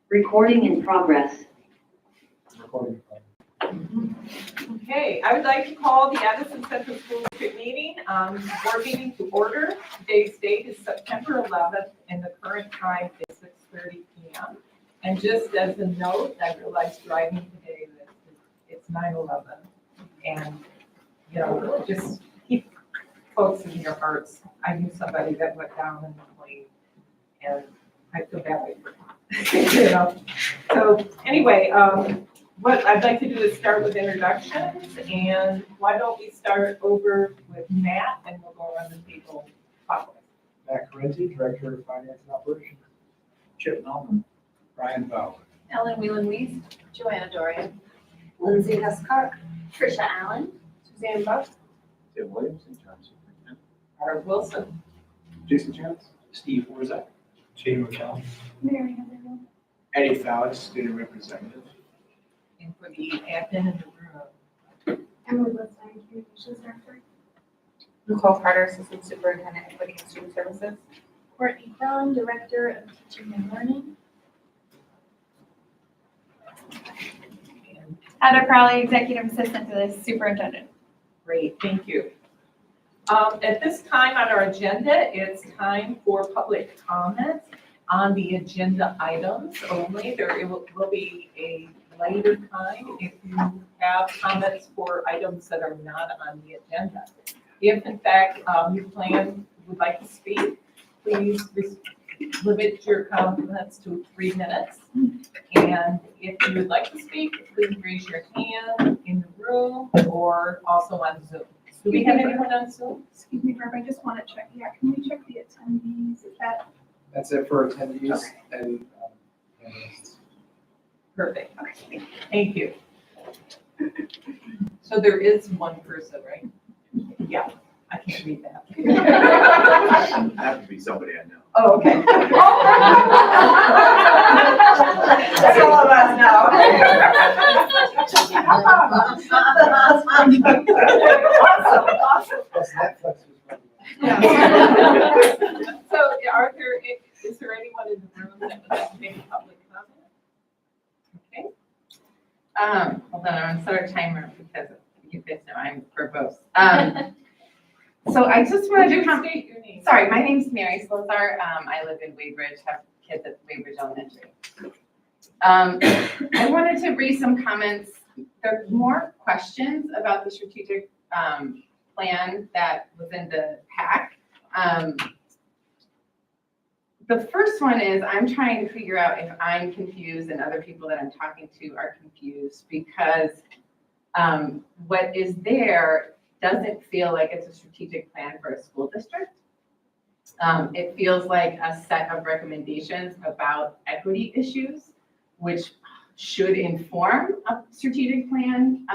Recording in progress. Recording. Okay, I would like to call the Addison Central School District meeting, board meeting to order. Today's date is September 11th and the current time is 6:30 p.m. And just as a note, I realized driving today that it's 9/11 and, you know, just keep folks in your hearts. I knew somebody that went down in the plane and I feel badly for them. You know? So anyway, what I'd like to do is start with introductions, and why don't we start over with Matt, and we'll go around the table clockwise. Matt Corinzi, Director of Finance and Operations. Chip Melman. Brian Fowler. Ellen Whelan-Weiss, Joanna Dorian, Lindsay Hescott. Trisha Allen, Suzanne Buck, Tim Williams, interim superintendent. Art Wilson. Jason Chance. Steve Warzak. Gene McCallum. Mary Heather, Eddie Fowler, student representative. And for the admin in the room. Emily Blitzstein, Communications Director, Nicole Carter, Assistant Superintendent, Equity and Student Services, Courtney Cron, Director of Teaching and Learning, And Heather Crowley, Executive Assistant to the Superintendent. great, thank you. At this time on our agenda, it's time for public comment on the agenda items only. There will be a later time if you have comments for items that are not on the agenda. If in fact you would like to speak, please limit your comments to 3 minutes. And if you would like to speak, please raise your hand in the room or also on Zoom. Do we have anyone on Zoom? Excuse me, Barb, I just want to check, can we check the attendees? Is that, That's it for attendees and panelists. Perfect. Thank you. So there is one person, right? Yeah, I can't read that. I have to be somebody I know. Oh, okay. That's all of us now. Awesome. Plus Netflix was running. So is there anyone in the room that would like to make a public comment? Okay. Hold on, I'm gonna start a timer because you guys know I'm verbose. So I just wanted to come, State your name. sorry, my name's Mary Slozar. I live in Waybridge, have kids at Waybridge Elementary. I wanted to raise some comments. There's more questions about the strategic plan that was in the pack. The first one is I'm trying to figure out if I'm confused and other people that I'm talking to are confused because what is there doesn't feel like it's a strategic plan for a school district. It feels like a set of recommendations about equity issues, which should inform a strategic plan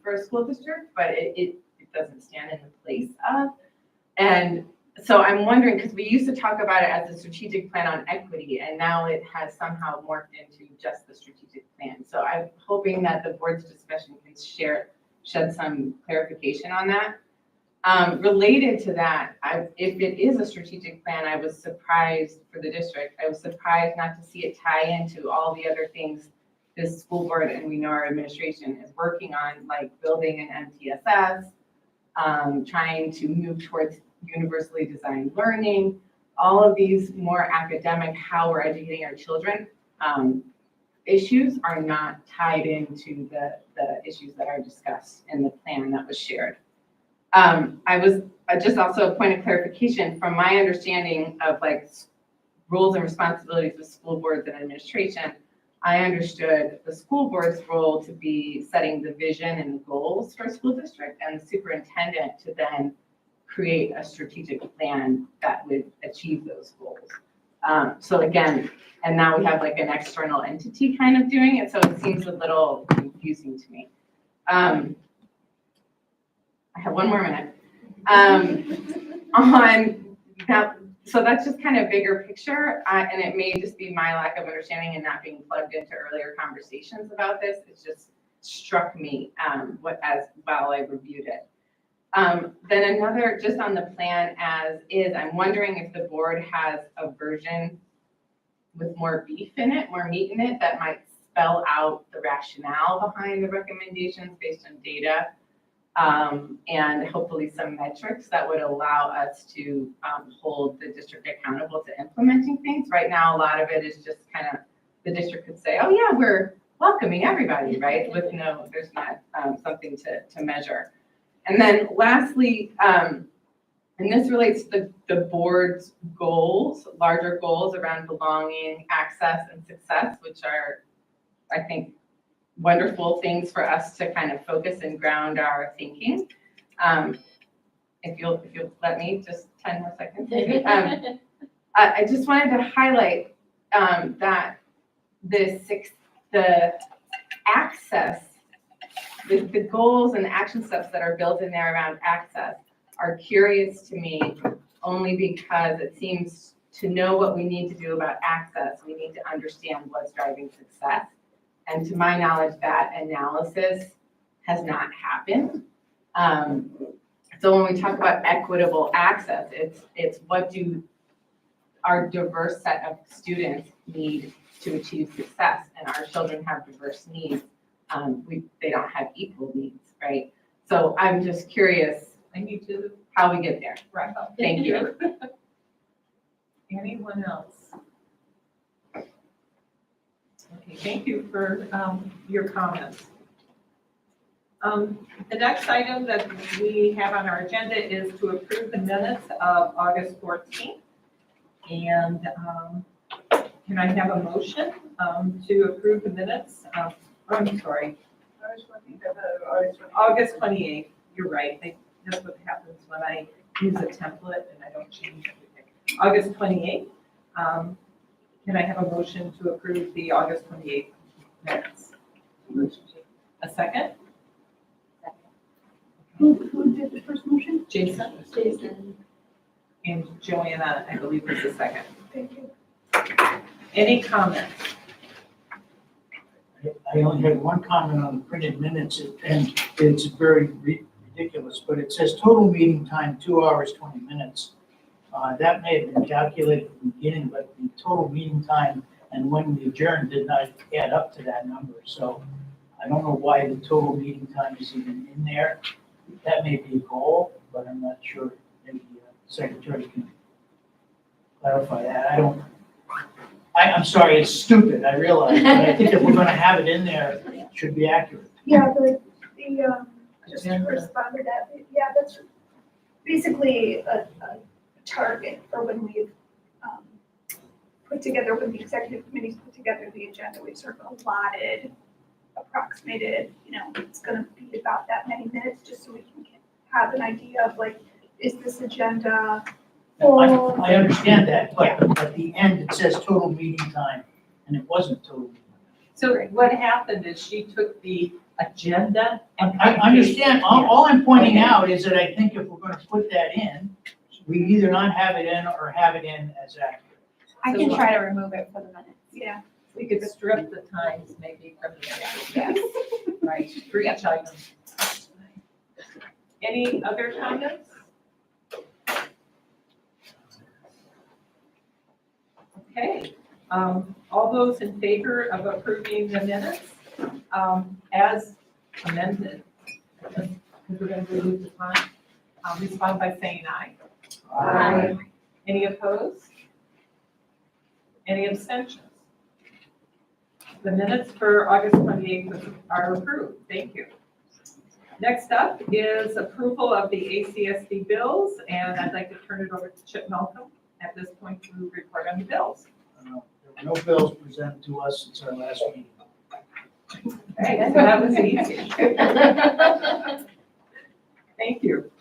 for a school district, but it doesn't stand in the place of. And so I'm wondering, because we used to talk about it as a strategic plan on equity, and now it has somehow morphed into just the strategic plan. So I'm hoping that the board's discussion can shed some clarification on that. Related to that, if it is a strategic plan, I was surprised for the district. I was surprised not to see it tie into all the other things this school board and we know our administration is working on, like building an MTSS, trying to move towards universally designed learning, all of these more academic, how we're educating our children, issues are not tied into the issues that are discussed in the plan that was shared. I was just also a point of clarification from my understanding of like roles and responsibilities of school boards and administration. I understood the school board's role to be setting the vision and the goals for a school district, and the superintendent to then create a strategic plan that would achieve those goals. So again, and now we have like an external entity kind of doing it, so it seems a little confusing to me. I have 1 more minute. So that's just kind of bigger picture, and it may just be my lack of understanding and not being plugged into earlier conversations about this. It just struck me while I reviewed it. Then another, just on the plan as is, I'm wondering if the board has a version with more beef in it, more meat in it, that might spell out the rationale behind the recommendations based on data. And hopefully some metrics that would allow us to hold the district accountable to implementing things. Right now, a lot of it is just kind of, the district could say, oh yeah, we're welcoming everybody, right? With no, there's not something to measure. And then lastly, and this relates to the board's goals, larger goals around belonging, access, and success, which are, I think, wonderful things for us to kind of focus and ground our thinking. If you'll let me, just 10 more seconds. I just wanted to highlight that the access, the goals and action steps that are built in there around access are curious to me only because it seems to know what we need to do about access, we need to understand what's driving success. And to my knowledge, that analysis has not happened. So when we talk about equitable access, it's what do our diverse set of students need to achieve success, and our children have diverse needs. They don't have equal needs, right? So I'm just curious I need to how we get there. wrap up. Thank you. Anyone else? Okay, thank you for your comments. The next item that we have on our agenda is to approve the minutes of August 14th. And can I have a motion to approve the minutes? I'm sorry, I was looking at the, August 28th. You're right. That's what happens when I use a template and I don't change everything. August 28th. Can I have a motion to approve the August 28th minutes? A second? who did the first motion? Jason? Jason. And Joanna, I believe, was the second. Thank you. Any comments? I only had one comment on the printed minutes, and it's very ridiculous, but it says total meeting time, 2 hours, 20 minutes. That may have been calculated at the beginning, but the total meeting time and when we adjourned did not add up to that number. So I don't know why the total meeting time is even in there. That may be a goal, but I'm not sure. Maybe the secretary can clarify that. I'm sorry, it's stupid, I realize, but I think if we're gonna have it in there, it should be accurate. Yeah, just to Agenda. respond to that, yeah, that's basically a target for when we've put together, when the executive committee's put together the agenda, we've sort of allotted, approximated, it's gonna be about that many minutes, just so we can have an idea of like, is this agenda full? I understand that, but at the end, it says total meeting time, and it wasn't total. meeting time. So what happened is she took the agenda and. I understand, all I'm pointing out is that I think if we're gonna put that in, we either not have it in or have it in as accurate. I can try to remove it for the minutes. Yeah. We could strip the times maybe from the agenda. Right, for each item. Any other comments? Okay, all those in favor of approving the minutes as amended? Because we're going to lose the time. Respond by saying aye. Aye. Any opposed? Any abstentions? The minutes for August 28th are approved. Thank you. Next up is approval of the ACSD bills, and I'd like to turn it over to Chip Malcolm at this point to report on the bills. There were no bills presented to us since our last meeting. Okay, so that was easy. Thank you.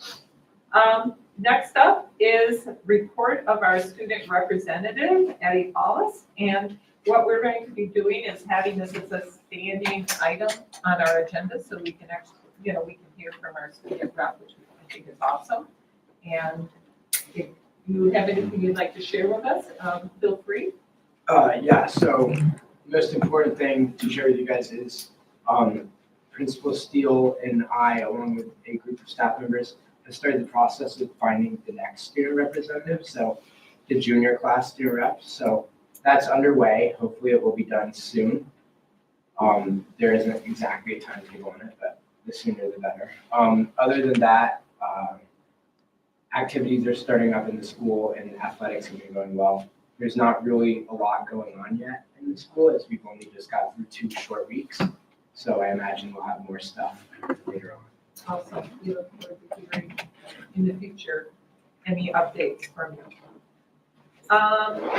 Next up is report of our student representative, Eddie Paulus, and what we're going to be doing is having this as a standing item on our agenda so we can actually, we can hear from our student rep, which I think is awesome. And if you have anything you'd like to share with us, feel free. Yeah, so most important thing to share with you guys is Principal Steele and I, along with a group of staff members, have started the process of finding the next student representative, so the junior class student rep. So that's underway. Hopefully it will be done soon. There isn't exactly a timetable on it, but the sooner the better. Other than that, activities are starting up in the school and athletics have been going well. There's not really a lot going on yet in the school as we've only just got through 2 short weeks. So I imagine we'll have more stuff later on. Also, we look forward to hearing in the future any updates from you.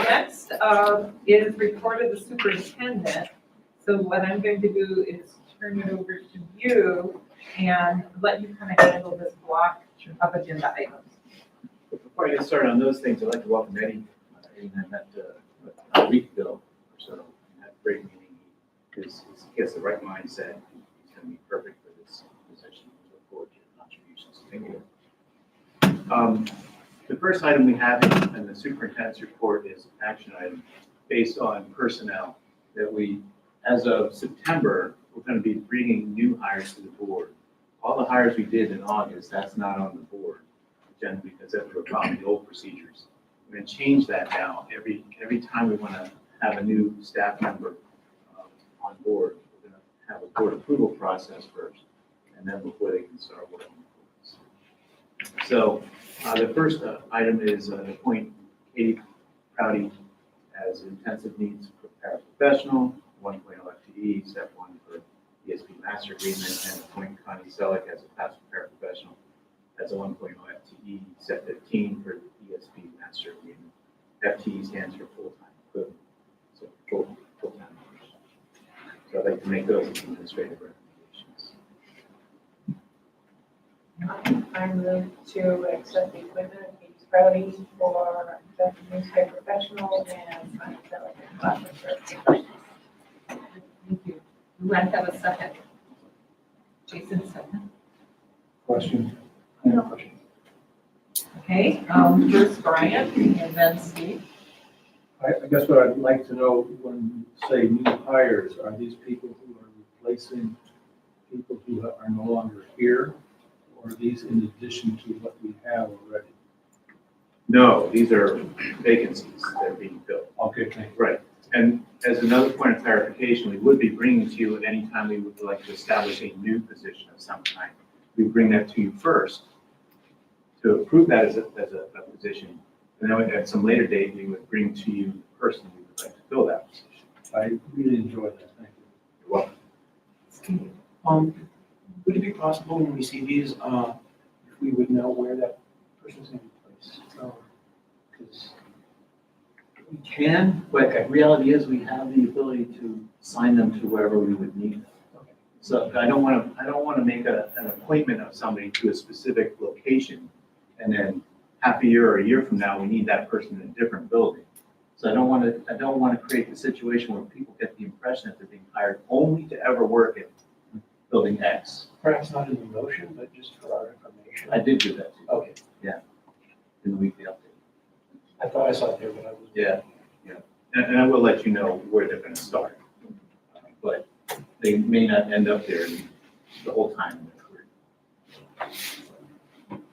Next is report of the superintendent. So what I'm going to do is turn it over to you and let you kind of handle this block of agenda items. Before I get started on those things, I'd like to welcome Eddie. Eddie and I met a week ago or so. We had a great meeting. He has the right mindset. He's going to be perfect for this position. We look forward to your contributions. Thank you. The first item we have in the superintendent's report is an action item based on personnel that we, as of September, we're going to be bringing new hires to the board. All the hires we did in August, that's not on the board agenda because that were probably the old procedures. We're going to change that now. Every time we want to have a new staff member on board, we're going to have a board approval process first, and then before they can start working. So the first item is appoint Katie Prouty as intensive needs paraprofessional, 1.0 FTE, step 1 for ESP master agreement, and appoint Connie Selleck as a pastoral paraprofessional as a 1.0 FTE, step 15 for ESP master agreement. FTE stands for full-time equivalent, so full-time hours. So I'd like to make those administrative recommendations. I move to accept the appointment of Katie Prouty for executive newspaper professional and Connie Selleck as classroom paraprofessional. Thank you. Do I have a second? Jason, second. Question? No question. Okay, first Brian and then Steve. I guess what I'd like to know when you say new hires, are these people who are replacing people who are no longer here? Or are these in addition to what we have already? No, these are vacancies that are being filled. Okay, thank you. Right. And as another point of clarification, we would be bringing to you at any time we would like to establish a new position of some kind. We bring that to you first to approve that as a position. And then at some later date, we would bring to you the person we would like to fill that position. I really enjoyed that, thank you. You're welcome. Steve. Would it be possible when we see these, if we would know where that person's going to be placed? Because We can, but the reality is we have the ability to assign them to wherever we would need them. Okay. So I don't want to make an appointment of somebody to a specific location and then half a year or a year from now, we need that person in a different building. So I don't want to create the situation where people get the impression that they're being hired only to ever work at building X. perhaps not in the motion, but just for our information. I did do that too. Okay, In the weekly update. I thought I saw it there, but I was. Yeah. And I will let you know where they're going to start. But they may not end up there the whole time in their career.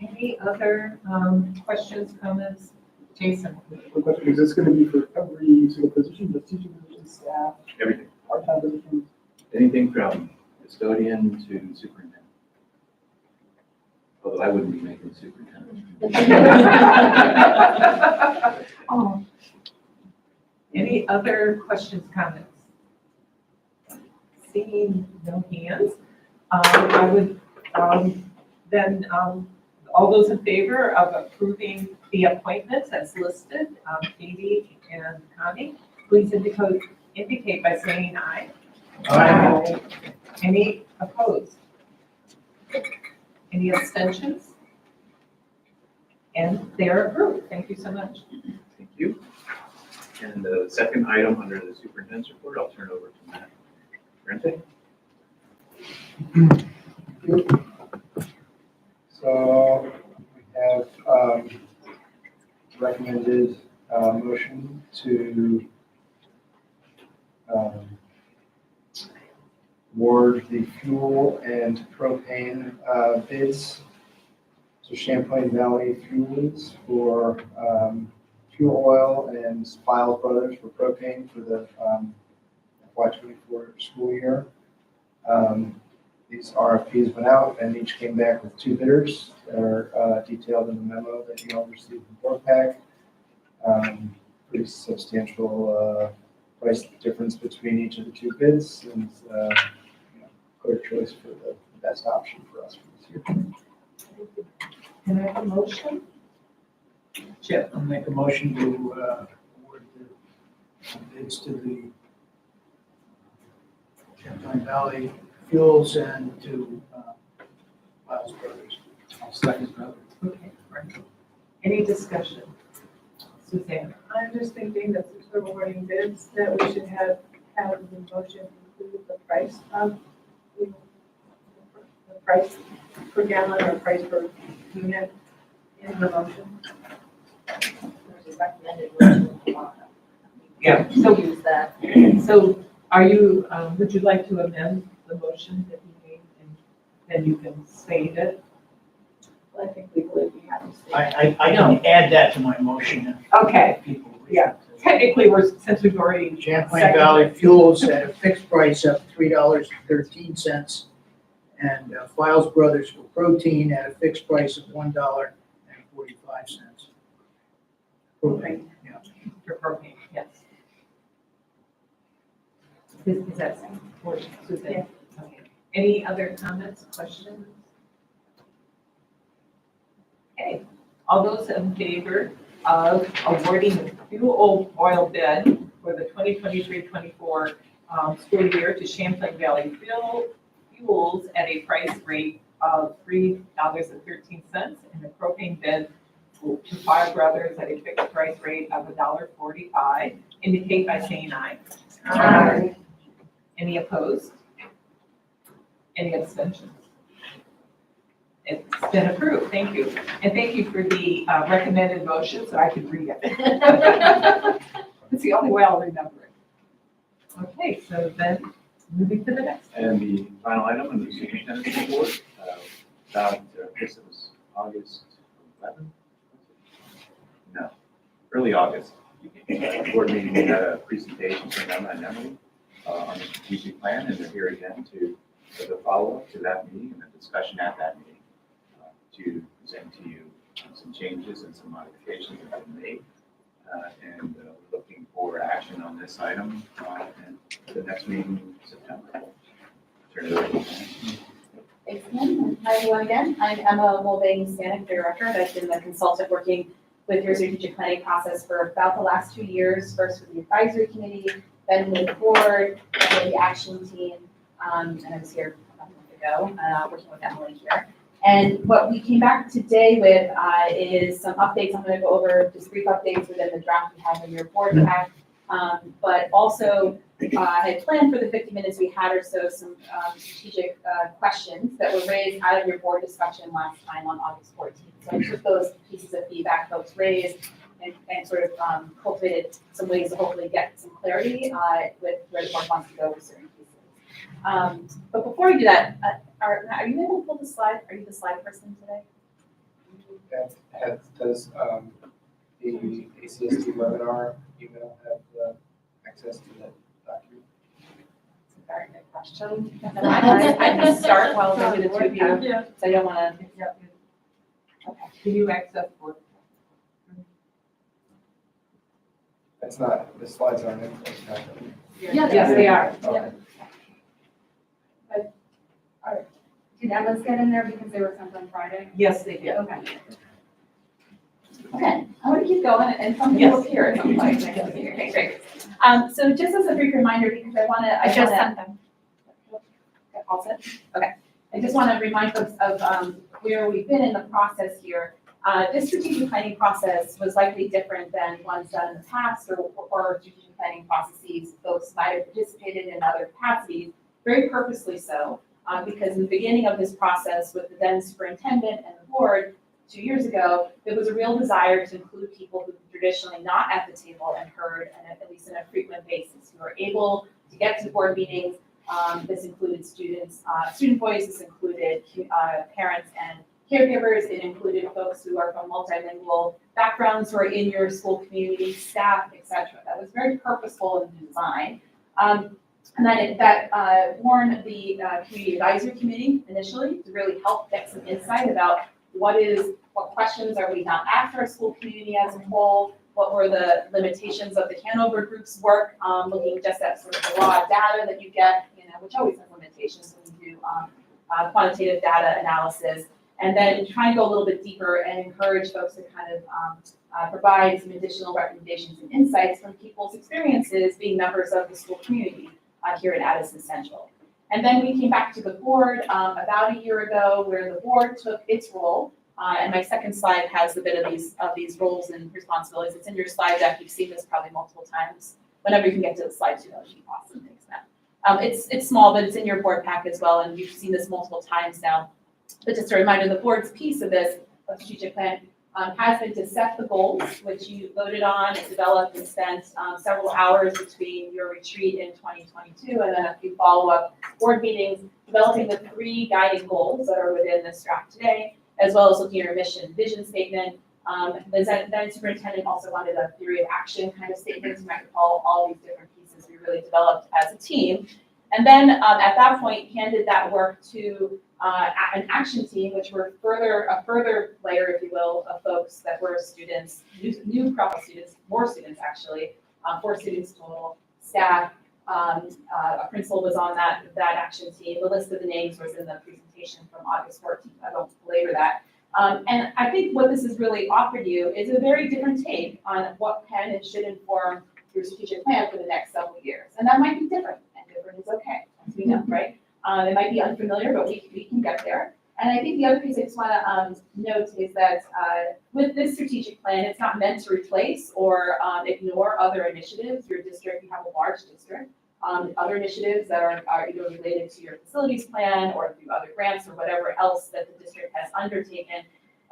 Any other questions, comments? Jason? Quick question, is this gonna be for every single position, just teaching positions, staff, Everything. part-time positions? Anything from custodian to superintendent. Although I wouldn't be making superintendent. Oh. Any other questions, comments? Seeing no hands, I would then all those in favor of approving the appointments as listed, Katie and Connie, please indicate by saying aye. Aye. Any opposed? Any abstentions? And they are approved. Thank you so much. Thank you. And the second item under the superintendent's report, I'll turn over to Matt Rente. So we have recommended motion to award the fuel and propane bids to Champlain Valley Fuels for fuel oil and Files Brothers for propane for the FY24 school year. These RFPs went out and each came back with 2 bidders that are detailed in the memo that you all received in the board pack. Pretty substantial price difference between each of the 2 bids, and clear choice for the best option for us for this year. Can I have a motion? Chip, I'll make a motion to award the bids to the Champlain Valley Fuels and to Miles Brothers. I'll second that. Okay, right. Any discussion? Suzanne? I'm just thinking that since we're awarding bids, that we should have the motion include the price of, the price per gallon or price per unit in the motion. There's a recommended version. Yeah, So use that. So are you, would you like to amend the motion that you made and then you can state it? I think legally we have to say. I can add that to my motion Okay, if people. wish Yeah. to. technically, since we've already. Champlain Valley Fuels at a fixed price of $3.13, and Files Brothers for protein at a fixed price of $1.45. Propane, yeah. For propane, yes. Is that for Suzanne? Yeah. Okay. Any other comments, questions? Okay, all those in favor of awarding the fuel oil bid for the 2023-24 school year to Champlain Valley Fuels at a price rate of $3.13 and the propane bid to Fire Brothers at a fixed price rate of $1.45, indicate by saying aye. Aye. Any opposed? Any abstentions? It's been approved, thank you. And thank you for the recommended motion so I could read it. It's the only way I'll remember it. Okay, so then moving to the next. And the final item on the superintendent's report, I guess it was August 11th? No, early August. Board meeting, we had a presentation from Emma and Emily on the strategic plan, and they're here again to, as a follow-up to that meeting and a discussion at that meeting to present to you some changes and some modifications that have been made. And we're looking for action on this item and the next meeting in September. Turn it over to you. Thanks, Lynn. Hi, everyone again. I'm Emma Mulvane-Stanek, Director. I've been the consultant working with your strategic planning process for about the last 2 years, first with the advisory committee, then with the board, then with the action team, and I was here a month ago, working with Emily here. And what we came back today with is some updates. I'm going to go over just brief updates within the draft we have in your board pack. But also, I had planned for the 50 minutes we had or so some strategic questions that were raised out of your board discussion last time on August 14th. So I took those pieces of feedback folks raised and sort of cultivated some ways to hopefully get some clarity with where the board wants to go with certain pieces. But before we do that, are you able to pull the slide? Are you the slide person today? Does the ACSD webinar email have access to that document? It's a very good question. I can start while maybe the two of you, Yeah. so I don't want to. Okay. Can you access for? That's not, the slides aren't in place now. Yes, they are. Okay. Did Emma's get in there because they were sent on Friday? Yes, they did. Okay. Okay, I'm gonna keep going and something will Yes. appear at some point. Okay, great. So just as a brief reminder, because I just sent them. All set? Okay. I just want to remind folks of where we've been in the process here. This strategic planning process was likely different than ones done in the past or strategic planning processes folks might have participated in other capacities, very purposely so. Because in the beginning of this process with the then superintendent and the board 2 years ago, there was a real desire to include people who were traditionally not at the table and heard, and at least on a frequent basis, who were able to get to board meetings. This included students, student voice, this included parents and caregivers, it included folks who are from multilingual backgrounds, who are in your school community, staff, et cetera. That was very purposeful in design. And then that formed the Community Advisory Committee initially to really help get some insight about what questions are we not after our school community as a whole, what were the limitations of the Hanover Group's work, looking just at sort of the raw data that you get, which always has limitations when you do quantitative data analysis, and then trying to go a little bit deeper and encourage folks to kind of provide some additional recommendations and insights from people's experiences being members of the school community here at Addison Central. And then we came back to the board about a year ago, where the board took its role. And my second slide has a bit of these roles and responsibilities. It's in your slide deck. You've seen this probably multiple times. Whenever you can get to the slide, that would be awesome. Thanks, Matt. It's small, but it's in your board pack as well, and you've seen this multiple times now. But just a reminder, the board's piece of this strategic plan has been to set the goals, which you voted on, developed, and spent several hours between your retreat in 2022 and then a few follow-up board meetings, developing the 3 guiding goals that are within this draft today, as well as looking at your mission vision statement. The then superintendent also wanted a theory of action kind of statement. You might recall all these different pieces we really developed as a team. And then at that point, handed that work to an action team, which were a further layer, if you will, of folks that were students, new crop of students, more students actually, 4 students total, staff, a principal was on that action team. The list of the names was in the presentation from August 14th. I won't belabor that. And I think what this has really offered you is a very different take on what can and should inform your strategic plan for the next several years. And that might be different, and different is okay, as we know, right? It might be unfamiliar, but we can get there. And I think the other piece I just want to note is that with this strategic plan, it's not meant to replace or ignore other initiatives. Your district, you have a large district. Other initiatives that are either related to your facilities plan or through other grants or whatever else that the district has undertaken.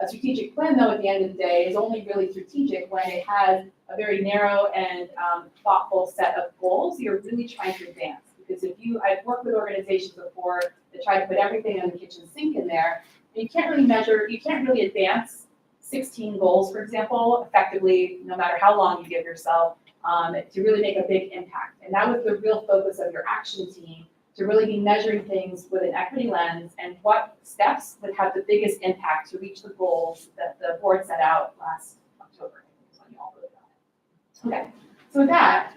A strategic plan, though, at the end of the day, is only really strategic when it has a very narrow and thoughtful set of goals you're really trying to advance. Because I've worked with organizations before that try to put everything in the kitchen sink in there, and you can't really advance 16 goals, for example, effectively, no matter how long you give yourself, to really make a big impact. And that was the real focus of your action team, to really be measuring things with an equity lens and what steps would have the biggest impact to reach the goals that the board set out last October. Okay, so with that,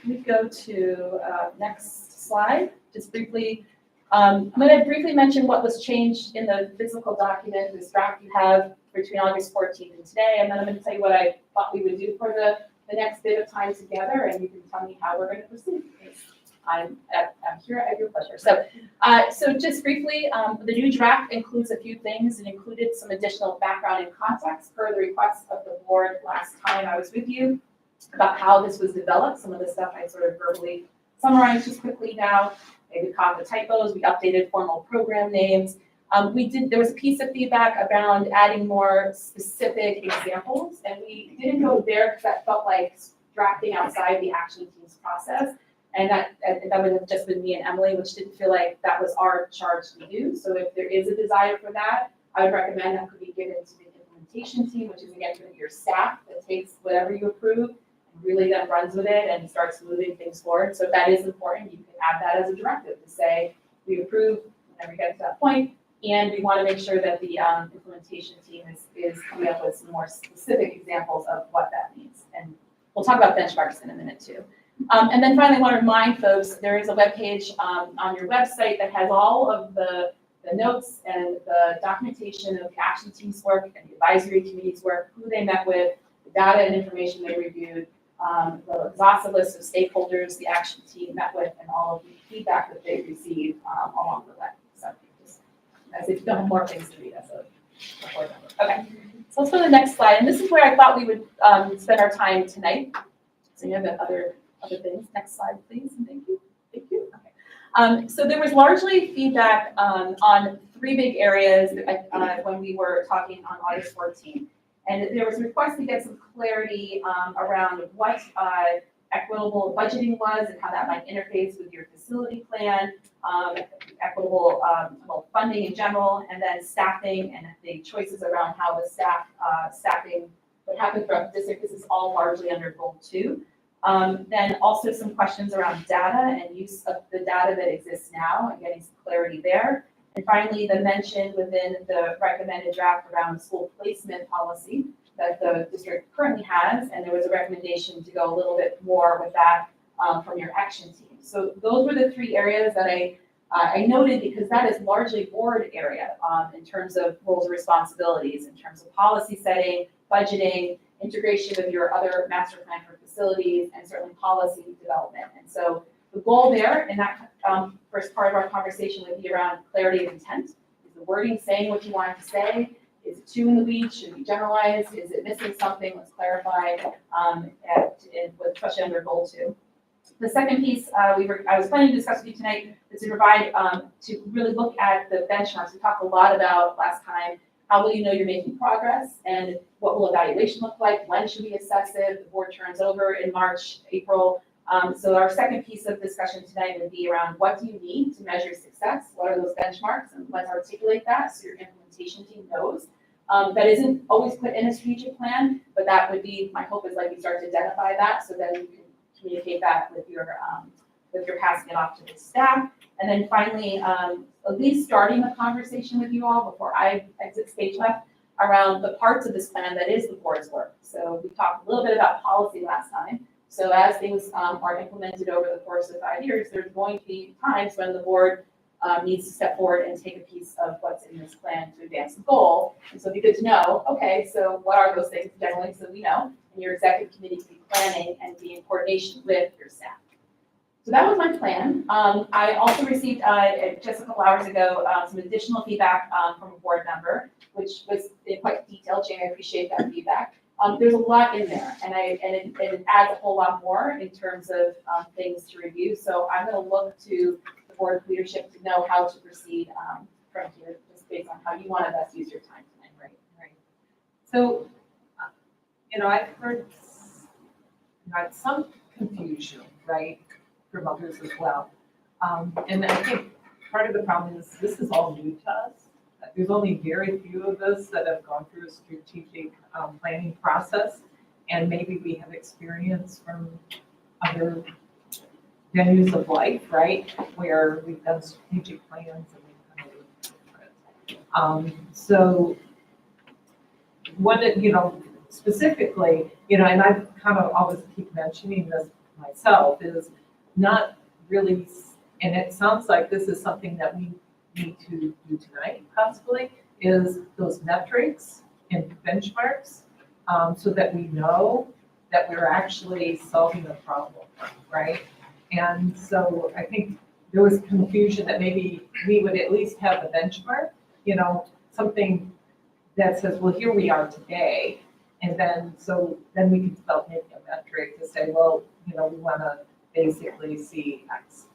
we go to next slide. Just briefly, I'm going to briefly mention what was changed in the physical document, this draft you have between August 14th and today, and then I'm going to tell you what I thought we would do for the next bit of time together, and you can tell me how we're going to proceed. I'm here at your pleasure. So just briefly, the new draft includes a few things. It included some additional background and context per the request of the board last time I was with you about how this was developed. Some of the stuff I sort of verbally summarized just quickly now. Maybe caught the typos. We updated formal program names. There was a piece of feedback around adding more specific examples, and we didn't go there because that felt like drafting outside the action team's process. And that would have just been me and Emily, which didn't feel like that was our charge to do. So if there is a desire for that, I would recommend that could be given to the implementation team, which is again going to be your staff that takes whatever you approve and really then runs with it and starts moving things forward. So if that is important, you can add that as a directive to say, we approve whenever you get to that point, and we want to make sure that the implementation team is coming up with some more specific examples of what that means. And we'll talk about benchmarks in a minute too. And then finally, I want to remind folks, there is a webpage on your website that has all of the notes and the documentation of the action team's work and the advisory committee's work, who they met with, the data and information they reviewed, the exhaustive list of stakeholders the action team met with, and all of the feedback that they received along the way. So just as if you don't have more things to read as a board member. Okay, so let's go to the next slide. And this is where I thought we would spend our time tonight. So you have other things. Next slide, please, and thank you. Thank you. Okay. So there was largely feedback on 3 big areas when we were talking on August 14th. And there was a request to get some clarity around what equitable budgeting was and how that might interface with your facility plan, equitable, funding in general, and then staffing and the choices around how the staffing would happen throughout the district. This is all largely under goal 2. Then also some questions around data and use of the data that exists now and getting some clarity there. And finally, the mention within the recommended draft around the school placement policy that the district currently has, and there was a recommendation to go a little bit more with that from your action team. So those were the 3 areas that I noted because that is largely board area in terms of roles and responsibilities, in terms of policy setting, budgeting, integration with your other master plan for facilities, and certainly policy development. And so the goal there in that first part of our conversation would be around clarity of intent. Is the wording saying what you want it to say? Is it too in the weeds? Should it be generalized? Is it missing something? Let's clarify, especially under goal 2. The second piece I was planning to discuss with you tonight is to provide, to really look at the benchmarks. We talked a lot about last time, how will you know you're making progress and what will evaluation look like? When should we assess it? The board turns over in March, April. So our second piece of discussion tonight would be around what do you need to measure success? What are those benchmarks? And let's articulate that so your implementation team knows. That isn't always put in a strategic plan, but that would be, my hope is like you start to identify that so then you can communicate that with your passing it off to the staff. And then finally, at least starting the conversation with you all before I exit stage left around the parts of this plan that is the board's work. So we talked a little bit about policy last time. So as things are implemented over the course of 5 years, there's going to be times when the board needs to step forward and take a piece of what's in this plan to advance the goal. And so it'd be good to know, okay, so what are those things generally so we know, and your executive committee to be planning and be in coordination with your staff. So that was my plan. I also received just a couple hours ago some additional feedback from a board member, which was in quite detailed. Jane, I appreciate that feedback. There's a lot in there, and it adds a whole lot more in terms of things to review. So I'm going to look to the board leadership to know how to proceed from here, just based on how you want to best use your time tonight. Right. So, I've heard some confusion, right, from others as well. And I think part of the problem is this is all new to us. There's only very few of us that have gone through a strategic planning process, and maybe we have experience from other venues of life, right, where we've done strategic plans and we've kind of different. So one, specifically, and I kind of always keep mentioning this myself, is not really, and it sounds like this is something that we need to do tonight, possibly, is those metrics and benchmarks, so that we know that we're actually solving a problem, right? And so I think there was confusion that maybe we would at least have a benchmark, something that says, well, here we are today. And then we can develop maybe a metric to say, well, we want to basically see X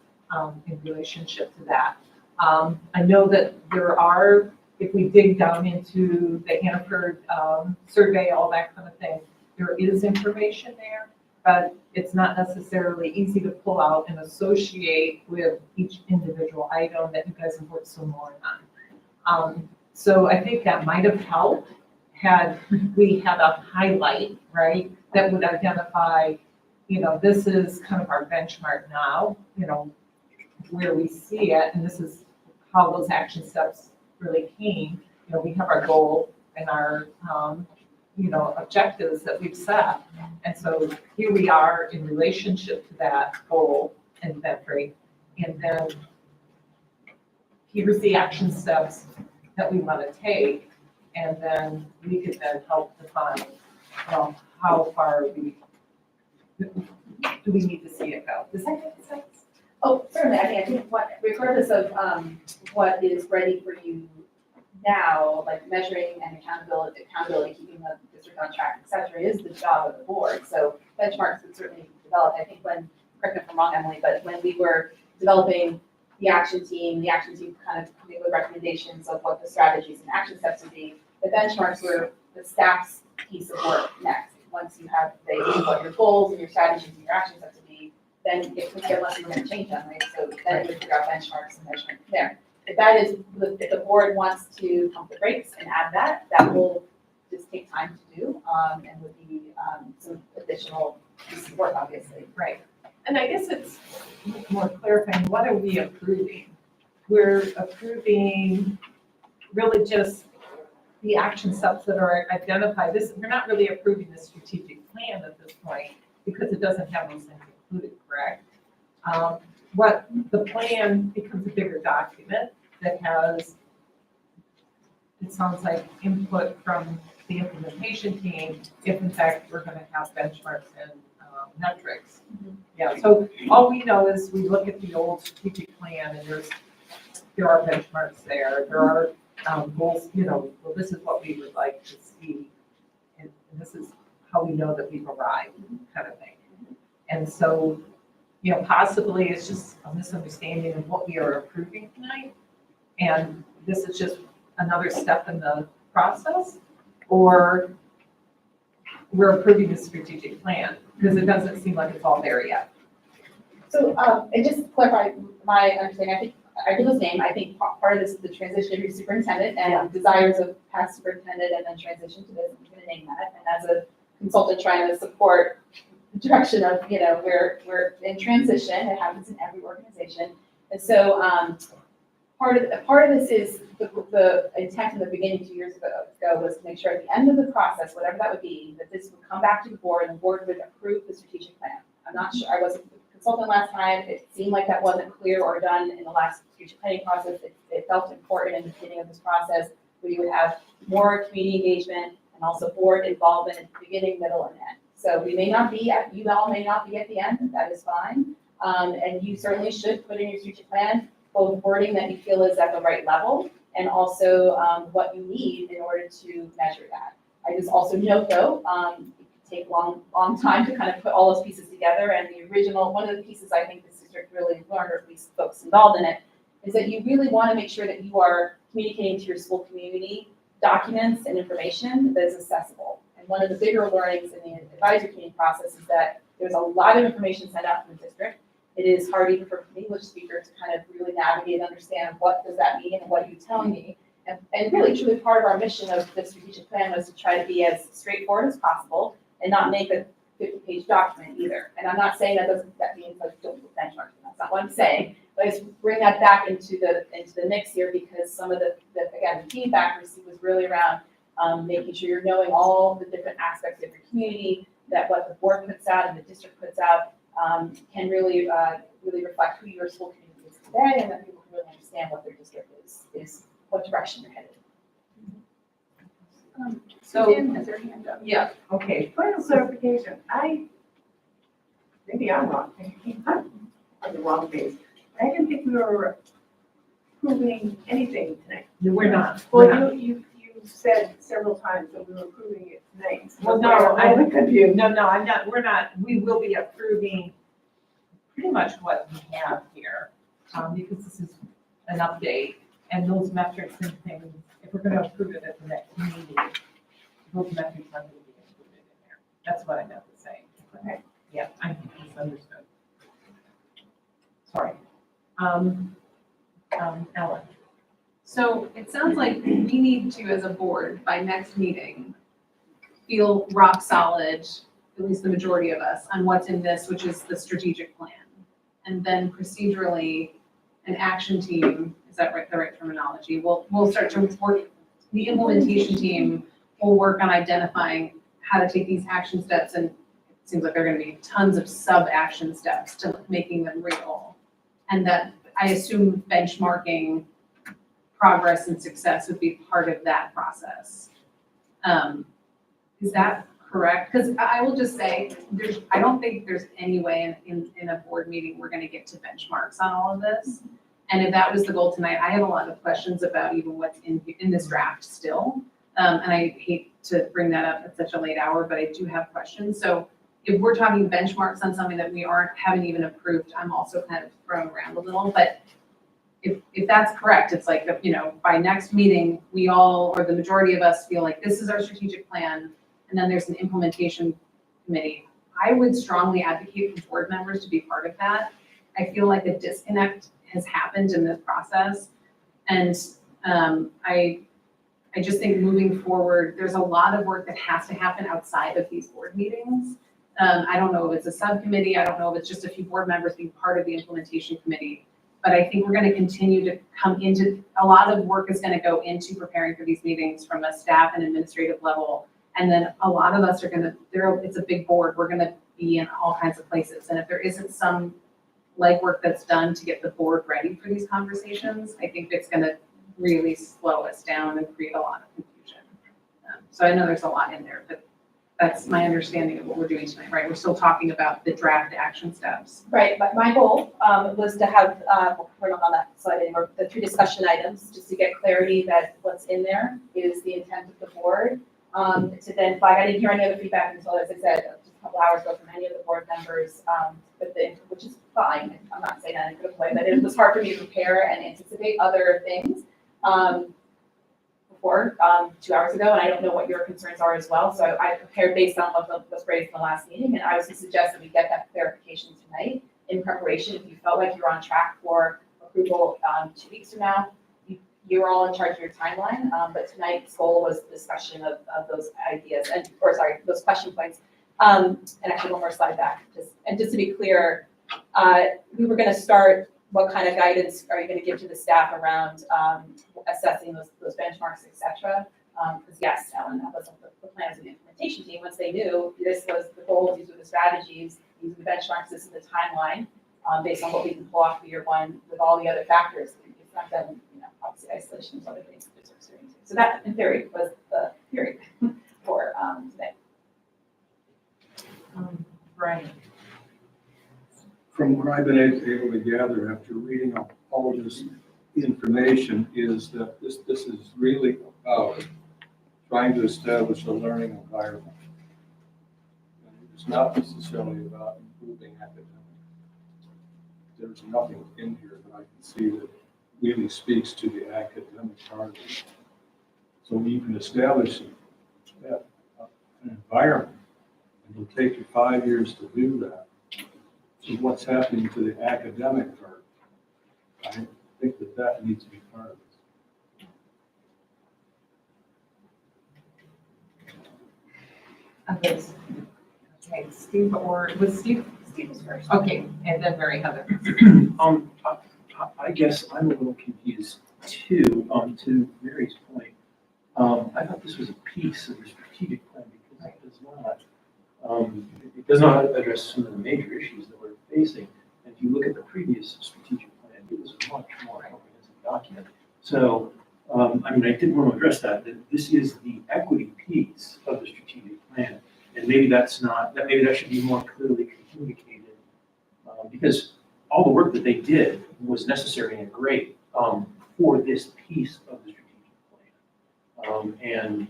in relationship to that. I know that there are, if we dig down into the Hanford survey, all that kind of thing, there is information there, but it's not necessarily easy to pull out and associate with each individual item that you guys have worked so long on. So I think that might have helped had we had a highlight, right, that would identify, this is kind of our benchmark now, where we see it, and this is how those action steps really came. We have our goal and our, objectives that we've set. And so here we are in relationship to that goal and metric. And then here's the action steps that we want to take. And then we could then help define, how far do we need to see it go? Does that make sense? Oh, certainly. I think regardless of what is ready for you now, like measuring and accountability, keeping the district on track, et cetera, is the job of the board. So benchmarks would certainly develop. I think correct me if I'm wrong, Emily, but when we were developing the action team kind of coming with recommendations of what the strategies and action steps would be. The benchmarks were the staff's piece of work next. once you have what your goals and your strategies and your actions have to be, then if we get less, we're gonna change them, right? So then we figure out benchmarks and measurement from there. If that is, if the board wants to pump the brakes and add that, that will just take time to do, and would be, some additional piece of work, obviously. Right. And I guess it's more clarifying, what are we approving? We're approving really just the action steps that are identified. We're not really approving the strategic plan at this point because it doesn't have those things included, correct? What the plan becomes a bigger document that has, it sounds like, input from the implementation team, if in fact we're gonna have benchmarks and metrics. Yeah, so all we know is we look at the old strategic plan and there are benchmarks there, there are goals, well, this is what we would like to see, and this is how we know that we've arrived, kind of thing. And so, possibly it's just a misunderstanding of what we are approving tonight, and this is just another step in the process, or we're approving the strategic plan, because it doesn't seem like it's all there yet. So, and just to clarify my understanding, I think, I give his name, I think part of this is the transition to superintendent and desires of past superintendent and then transition to this, I'm gonna name that. And as a consultant trying to support the direction of, we're in transition, it happens in every organization. And so, part of this is the intent in the beginning 2 years ago was to make sure at the end of the process, whatever that would be, that this would come back to the board and the board would approve the strategic plan. I'm not sure, I wasn't consultant last time, it seemed like that wasn't clear or done in the last strategic planning process. It felt important in the beginning of this process where you would have more community engagement and also board involvement at the beginning, middle, and end. So we may not be you all may not be at the end, that is fine. And you certainly should put in your strategic plan both wording that you feel is at the right level and also what you need in order to measure that. I just also note though, take long time to kind of put all those pieces together. And the original, one of the pieces I think this district really learned, or at least folks involved in it, is that you really want to make sure that you are communicating to your school community documents and information that is accessible. And one of the bigger learnings in the advisory committee process is that there's a lot of information sent out from the district. It is hard even for an English speaker to kind of really navigate and understand what does that mean and what are you telling me. And really truly part of our mission of the strategic plan was to try to be as straightforward as possible and not make a 50-page document either. And I'm not saying that means like don't put benchmarks. That's not what I'm saying. But I just bring that back into the mix here because some of the feedback received was really around making sure you're knowing all the different aspects of your community, that what the board puts out and the district puts out can really reflect who your school community is today, and that people can really understand what their district is what direction they're headed. So, Suzanne has her hand up. yeah, okay. Point of clarification, maybe I'm wrong, I'm on the wrong page. I didn't think we were approving anything tonight. No, we're not. We're not. Well, you said several times that we were approving it tonight. Well, no, I'm confused. No, I'm not, we're not, we will be approving pretty much what we have here, because this is an update, and those metrics and things, if we're gonna approve it at the next meeting, those metrics are gonna be included in there. That's what I meant to say. Okay. Yeah, I misunderstood. Sorry. Ellen. So it sounds like we need to, as a board, by next meeting, feel rock solid, at least the majority of us, on what's in this, which is the strategic plan. And then procedurally, an action team, is that right, the right terminology? We'll start to work, the implementation team will work on identifying how to take these action steps, and it seems like there are gonna be tons of sub-action steps to making them real. And that, I assume benchmarking progress and success would be part of that process. Is that correct? Because I will just say, I don't think there's any way in a board meeting we're gonna get to benchmarks on all of this. And if that was the goal tonight, I have a lot of questions about even what's in this draft still. And I hate to bring that up at such a late hour, but I do have questions. So if we're talking benchmarks on something that we haven't even approved, I'm also kind of throwing around a little, but if that's correct, it's like, by next meeting, we all, or the majority of us feel like this is our strategic plan. and then there's an implementation committee. I would strongly advocate for board members to be part of that. I feel like a disconnect has happened in this process. And I just think moving forward, there's a lot of work that has to happen outside of these board meetings. I don't know if it's a subcommittee, I don't know if it's just a few board members being part of the implementation committee. But I think we're gonna continue to come into, a lot of work is gonna go into preparing for these meetings from a staff and administrative level. And then a lot of us are gonna, it's a big board, we're gonna be in all kinds of places. And if there isn't some legwork that's done to get the board ready for these conversations, I think it's gonna really slow us down and create a lot of confusion. So I know there's a lot in there, but that's my understanding of what we're doing tonight, right? We're still talking about the draft action steps. Right, but my goal was to have, we're not on that slide anymore, the 3 discussion items, just to get clarity that what's in there is the intent of the board. To then flag, I didn't hear any other feedback until, as I said, just a couple hours ago from any of the board members, which is fine. I'm not saying that in a good way, but it was hard for me to prepare and anticipate other things before 2 hours ago, and I don't know what your concerns are as well. So I prepared based on what was raised in the last meeting, and I was to suggest that we get that clarification tonight in preparation. If you felt like you're on track for approval 2 weeks from now, you're all in charge of your timeline, but tonight's goal was discussion of those ideas those question points. And actually one more slide back, just to be clear, we were gonna start, what kind of guidance are you gonna give to the staff around assessing those benchmarks, et cetera? Because yes, Ellen, that was the plans of the implementation team. Once they knew this was the goals, these were the strategies, these are the benchmarks, this is the timeline, based on what we can pull off for year 1 with all the other factors. It's not done, obviously isolation is other things that we're experiencing. So that, in theory, was the theory for today. Right. From what I've been able to gather after reading all of this information is that this is really about trying to establish a learning environment. And it's not necessarily about improving academics. There's nothing in here that I can see that really speaks to the academic part of it. So when you can establish an environment, and it'll take you 5 years to do that. So what's happening to the academic part? I think that needs to be part of this. Others? Okay, Steve, or was Steve was first? Okay, and then Mary Heather. I guess I'm a little confused too, to Mary's point. I thought this was a piece of the strategic plan because it does not address some of the major issues that we're facing. And if you look at the previous strategic plan, it was a much more comprehensive document. So, I did want to address that this is the equity piece of the strategic plan. And maybe that should be more clearly communicated because all the work that they did was necessary and great for this piece of the strategic plan. And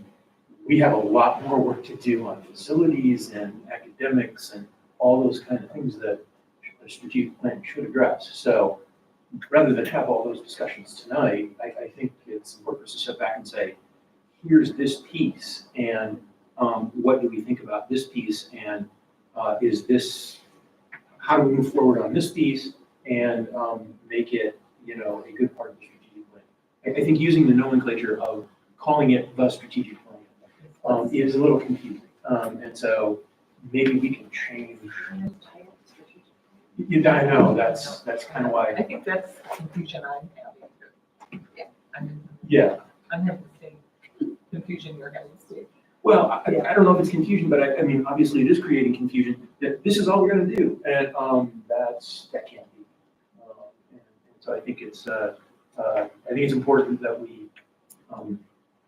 we have a lot more work to do on facilities and academics and all those kind of things that the strategic plan should address. So rather than have all those discussions tonight, I think it's important for us to step back and say, here's this piece and what do we think about this piece and how do we move forward on this piece and make it, a good part of the strategic plan. I think using the nomenclature of calling it the strategic plan is a little confusing. And so maybe we can change. I know, that's kind of why. I think that's confusion I'm having. Yeah. I'm having the same confusion you're having, Steve. Well, I don't know if it's confusion, but obviously it is creating confusion that this is all we're going to do. And that can't be. And so I think it's important that we,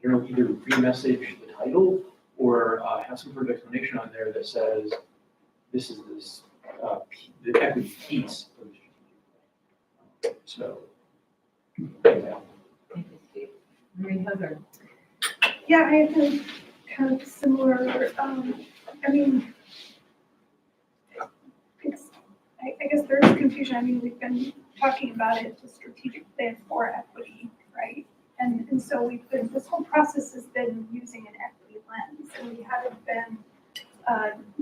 either re-message the title or have some sort of explanation on there that says this is the equity piece of the strategic plan. So, yeah. Thank you, Steve. Mary Heather. Yeah, I have a kind of similar, I guess there is confusion. We've been talking about it, the strategic plan for equity, right? And so this whole process has been using an equity lens. and we haven't been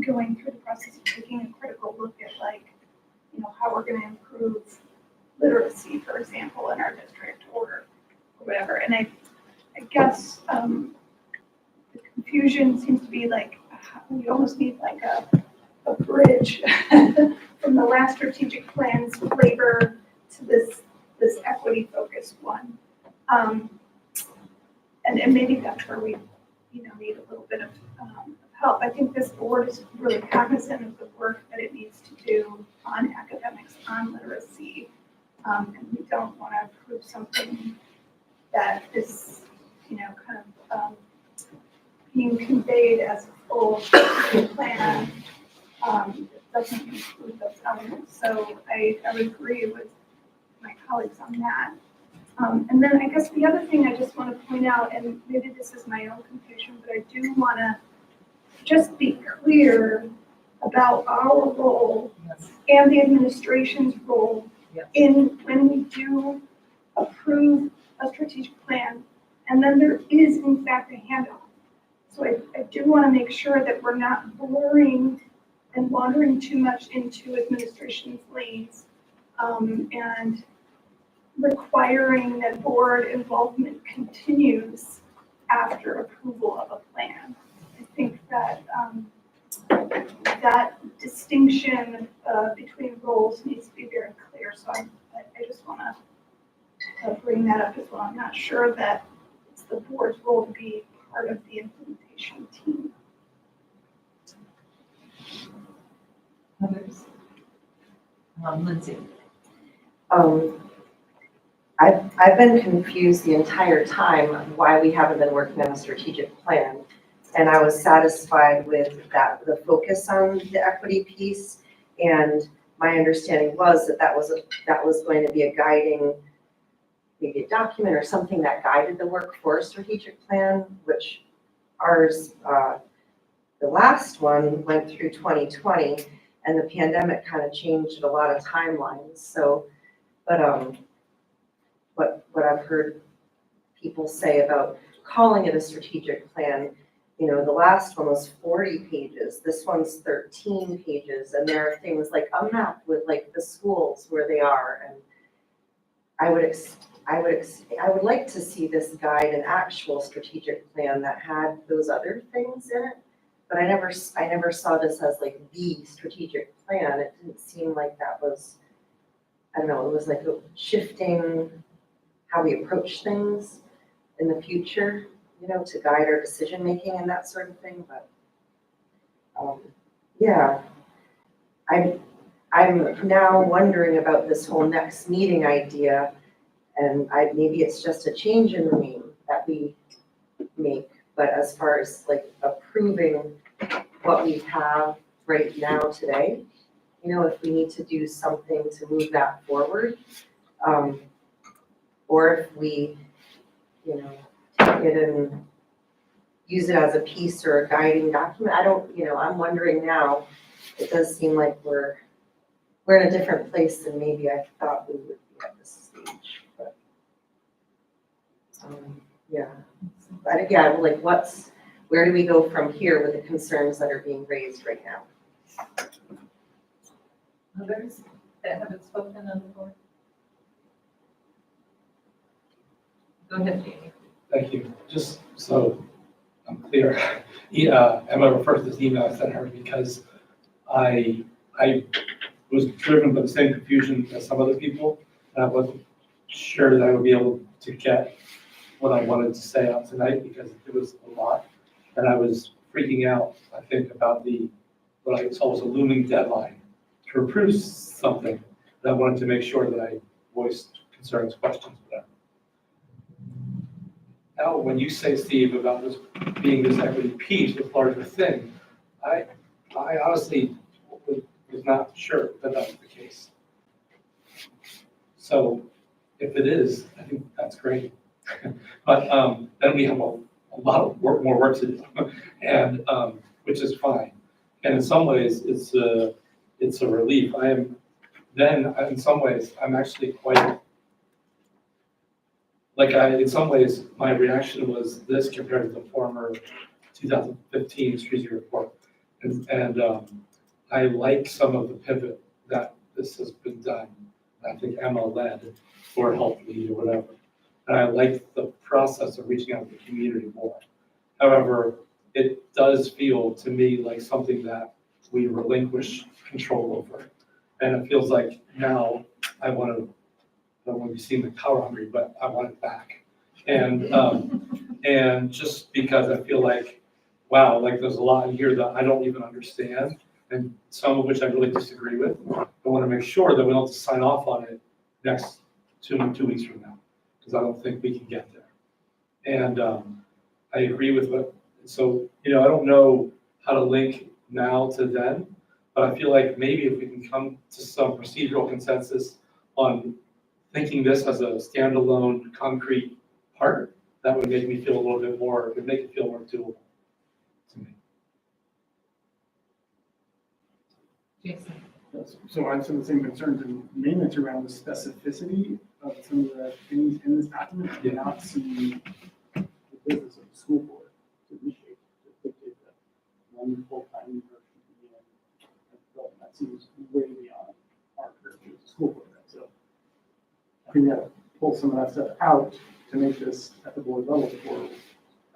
going through the process of taking a critical look at how we're gonna improve literacy, for example, in our district or whatever. And I guess the confusion seems to be we almost need a bridge from the last strategic plan's flavor to this equity focused one. And maybe that's where we, need a little bit of help. I think this board is really cognizant of the work that it needs to do on academics, on literacy. And we don't want to approve something that is, being conveyed as a full plan. It doesn't include those elements. So I would agree with my colleagues on that. And then I guess the other thing I just want to point out, and maybe this is my own confusion, but I do want to just be clear about our role and the administration's role in when we do approve a strategic plan, and then there is in fact a handoff. So I do want to make sure that we're not blurring and wandering too much into administration's lanes, and requiring that board involvement continues after approval of a plan. I think that that distinction between roles needs to be very clear. So I just want to bring that up as well. I'm not sure that it's the board's role to be part of the implementation team. Others? Lindsay. I've been confused the entire time why we haven't been working on a strategic plan. And I was satisfied with the focus on the equity piece. And my understanding was that was going to be a guiding, maybe a document or something that guided the work for a strategic plan, which ours, the last one went through 2020, and the pandemic kind of changed a lot of timelines. So, but what I've heard people say about calling it a strategic plan, the last one was 40 pages, this one's 13 pages, and there are things like a map with the schools where they are, and I would like to see this guide an actual strategic plan that had those other things in it, but I never saw this as the strategic plan. It didn't seem like that was, I don't know, it was a shifting how we approach things in the future, to guide our decision making and that sort of thing. But yeah, I'm now wondering about this whole next meeting idea, and maybe it's just a change in the name that we make. But as far as approving what we have right now today, if we need to do something to move that forward, or if we, take it and use it as a piece or a guiding document. I'm wondering now, it does seem like we're in a different place than maybe I thought we would be at this stage, but, yeah. But again, where do we go from here with the concerns that are being raised right now? Others that haven't spoken on the board? Go ahead, Jamie. Thank you. Just so I'm clear, Emma referred to this email I sent her because I was driven by the same confusion as some other people, and I wasn't sure that I would be able to get what I wanted to say out tonight because it was a lot, and I was freaking out, I think, about what I saw was a looming deadline to approve something that I wanted to make sure that I voiced concerns, questions, whatever. Now, when you say, Steve, about this being this equity piece, this larger thing, I honestly was not sure that that was the case. So if it is, I think that's great. But then we have a lot of more work to do, and which is fine. And in some ways, it's a relief. In some ways, I'm actually quite, in some ways, my reaction was this compared to the former 2015 strategic report. And I like some of the pivot that this has been done. I think Emma led or helped lead or whatever. And I like the process of reaching out to the community more. However, it does feel to me like something that we relinquish control over. And it feels like now I don't want to be seen like power hungry, but I want it back. And just because I feel like, wow, like there's a lot in here that I don't even understand, and some of which I really disagree with. I want to make sure that we don't have to sign off on it next two weeks from now, because I don't think we can get there. And I agree with so, I don't know how to link now to then, but I feel like maybe if we can come to some procedural consensus on thinking this as a standalone concrete part, that would make me feel a little bit more, it would make it feel more doable to me. Jason. So I have some of the same concerns, and mainly it's around the specificity of some of the things in this document. I do not see the business of the school board to initiate, to dictate that one full-time person be in. That seems way beyond our purview as a school board. So I think we have to pull some of that stuff out to make this at the board level before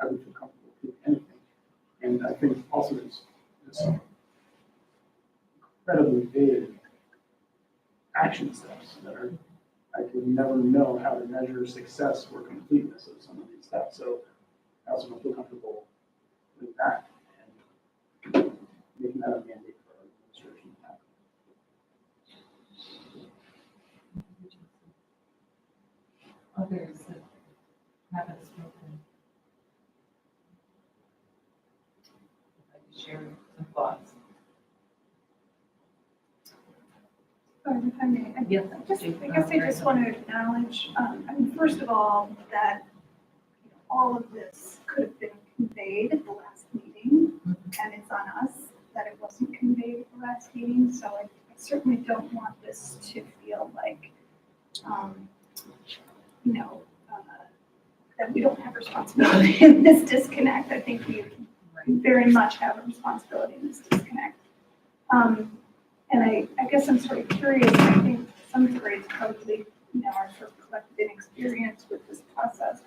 I would feel comfortable doing anything. And I think also there's some incredibly vague action steps that are, I would never know how to measure success or completeness of some of these steps. So I also don't feel comfortable with that and making that a mandate for our administration to happen. Others that haven't spoken. I'd like to share some thoughts. If I may, I Yes. guess I just want to acknowledge, first of all, that all of this could have been conveyed at the last meeting, and it's on us that it wasn't conveyed at the last meeting, so I certainly don't want this to feel like, that we don't have responsibility in this disconnect. I think we very much have a responsibility in this disconnect. And I guess I'm sort of curious, I think some degree it's probably, our sort of collective inexperience with this process.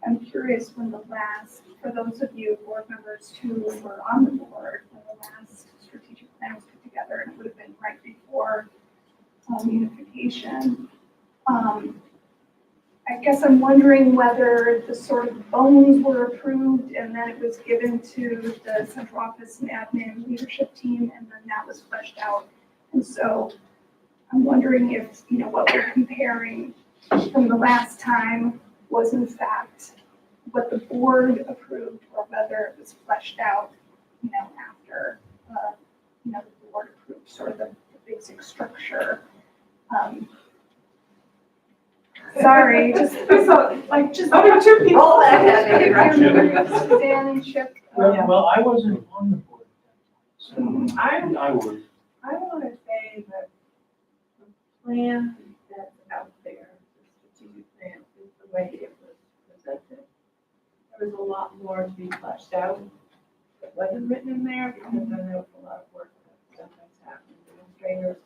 I'm curious when for those of you board members who were on the board, when the last strategic plan was put together, and it would have been right before unification. I guess I'm wondering whether the sort of bones were approved and then it was given to the central office and admin leadership team, and then that was fleshed out. And so I'm wondering if, what we're comparing from the last time was in fact what the board approved, or whether it was fleshed out, after, the board approved sort of the basic structure. Sorry, just two people. roll that head. Suzanne and Chip. Well, I wasn't on the board. So I I was. I want to say that the plan that's out there, the strategic plan, is the way it was presented. There was a lot more to be fleshed out that wasn't written in there, because then there was a lot of work that sometimes happened, administrators